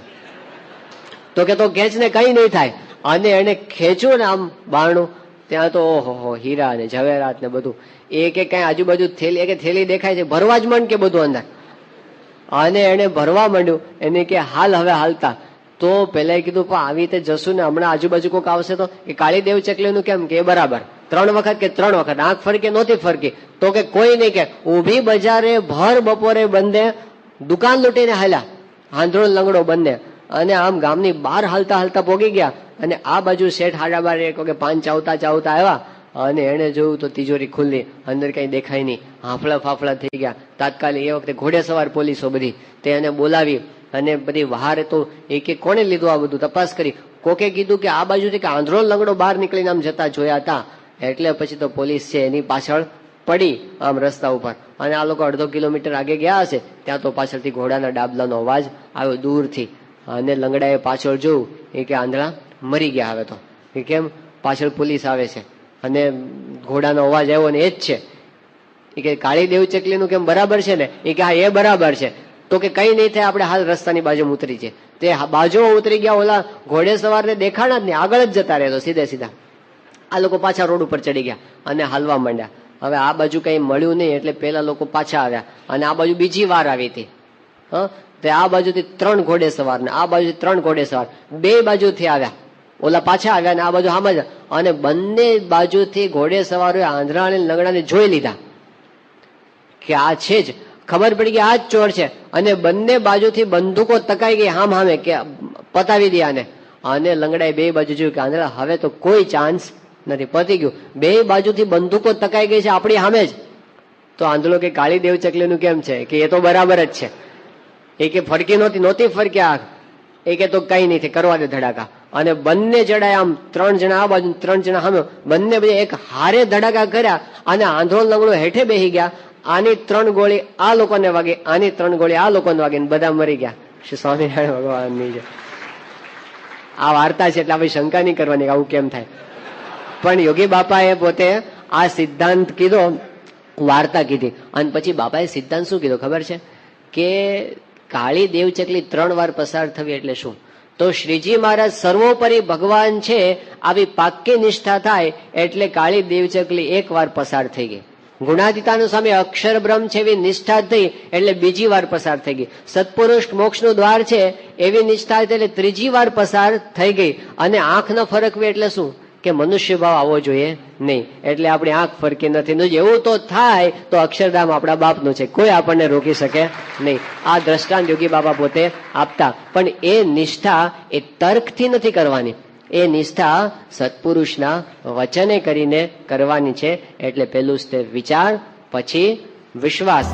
તો કે તો ખેંચ ને કઈ નહીં થાય. અને એને ખેંચ્યું ને આમ બારણું, ત્યાં તો ઓહો હીરા ને ઝવેરાત ને બધું. એ કે કઈ આજુબાજુ થેલી દેખાય છે, ભરવા જ માંડ કે બધું અંદર. અને એને ભરવા માંડ્યું. એને કે હાલ હવે હાલતા. તો પેલા કીધું પણ આવી રીતે જશું ને હમણાં આજુબાજુ કોઈક આવશે તો? કે કાળી દેવચકલીનું કેમ? કે બરાબર 3 વખત. કે 3 વખત આંખ ફરકે નહોતી ફરકી. તો કે કોઈ નહીં. કે ઊભી બજારે ભર બપોરે બંને દુકાન લૂંટીને હાલ્યા, આંધળો લંગડો બંને. અને આમ ગામની બહાર હાલતા હાલતા પોગી ગયા. અને આ બાજુ શેઠ 12:30 કે 5 ચાવતા ચાવતા આવ્યા. અને એને જોયું તો તિજોરી ખુલ્લી, અંદર કઈ દેખાય નહીં, હાફળા ફાફળા થઈ ગયા. તાત્કાલિક એ વખતે ઘોડેસવાર પોલીસો બધી તે એને બોલાવી અને બધી બહાર. તો એ કે કોને લીધું આ બધું? તપાસ કરી. કોકે કીધું કે આ બાજુથી કે આંધળો લંગડો બહાર નીકળીને આમ જતા જોયા હતા. એટલે પછી તો પોલીસ છે એની પાછળ પડી આમ રસ્તા ઉપર. અને આ લોકો 1/2 કિલોમીટર આગે ગયા હશે, ત્યાં તો પાછળથી ઘોડાના ડાબલાનો અવાજ આવ્યો દૂરથી. અને લંગડાએ પાછળ જોયું. એ કે આંધળા મરી ગયા હવે તો. કેમ? પાછળ પોલીસ આવે છે અને ઘોડાનો અવાજ આવ્યો ને એ જ છે. એ કે કાળી દેવ ચકલીનું કેમ બરાબર છે ને? એ કે હા એ બરાબર છે. તો કે કઈ નહીં થાય, આપણે હાલ રસ્તાની બાજુમાં ઉતરી છે. તે બાજુમાં ઉતરી ગયા, ઓલા ઘોડે સવારને દેખાણા જ નહીં, આગળ જ જતા રહેતો સીધે સીધા. આ લોકો પાછા રોડ ઉપર ચડી ગયા અને હાલવા માંડ્યા. હવે આ બાજુ કઈ મળ્યું નહીં એટલે પેલા લોકો પાછા આવ્યા અને આ બાજુ બીજી વાર આવી હતી. તે આ બાજુથી 3 ઘોડે સવાર ને આ બાજુથી 3 ઘોડે સવાર, 2 બાજુથી આવ્યા. ઓલા પાછા આવ્યા ને આ બાજુ આમ જ, અને બંને બાજુથી ઘોડે સવારોએ આંધળાને લંગડાને જોઈ લીધા કે આ છે જ. ખબર પડી કે આ જ ચોર છે અને બંને બાજુથી બંદૂકો તકાઈ ગઈ હામ હામે કે પતાવી દે આને. અને લંગડાએ 2 બાજુ જોયું કે આંધળા હવે તો કોઈ ચાન્સ નથી, પતી ગયું. 2 બાજુથી બંદૂકો તકાઈ ગઈ છે આપણી સામે જ. તો આંધળો કે કાળી દેવ ચકલીનું કેમ છે? કે એ તો બરાબર જ છે. એ કે ફરકી નહોતી ફરકી આંખ. એ કે તો કઈ નહીં કરવા દે ધડાકા. અને બંને જણાએ આમ 3 જણા આ બાજુ 3 જણા સામે, બંને એક હારે ધડાકા કર્યા અને આંધળો લંગડો હેઠે બેસી ગયા. આની 3 ગોળી આ લોકોને વાગી, આની 3 ગોળી આ લોકોને વાગી, બધા મરી ગયા. શ્રી સ્વામિનારાયણ ભગવાનની છે. આ વાર્તા છે એટલે આપણે શંકા નહીં કરવાની આવું કેમ થાય. પણ યોગી બાપાએ પોતે આ સિદ્ધાંત કીધો, વાર્તા કીધી, અને પછી બાપાએ સિદ્ધાંત શું કીધો ખબર છે? કે કાળી દેવ ચકલી 3 વાર પસાર થવી એટલે શું? તો શ્રીજી મહારાજ સર્વોપરી ભગવાન છે આવી પાક્કી નિષ્ઠા થાય એટલે કાળી દેવ ચકલી 1 વાર પસાર થઈ ગઈ. ગુણાતીતાનું સામે અક્ષર બ્રહ્મ છે એવી નિષ્ઠા થઈ એટલે બીજી વાર પસાર થઈ ગઈ. સત્પુરુષ મોક્ષનું દ્વાર છે એવી નિષ્ઠા એટલે 3જી વાર પસાર થઈ ગઈ. અને આંખ ન ફરકવી એટલે શું? કે મનુષ્ય ભાવ આવવો જોઈએ નહીં, એટલે આપણી આંખ ફરકી નથી. એવું તો થાય તો અક્ષરધામ આપણા બાપનું છે, કોઈ આપણને રોકી શકે નહીં. આ દ્રષ્ટાંત યોગી બાબા પોતે આપતા. પણ એ નિષ્ઠા એ તર્કથી નથી કરવાની, એ નિષ્ઠા સત્પુરુષના વચને કરીને કરવાની છે. એટલે પેલું સ્ટેપ વિચાર, પછી વિશ્વાસ.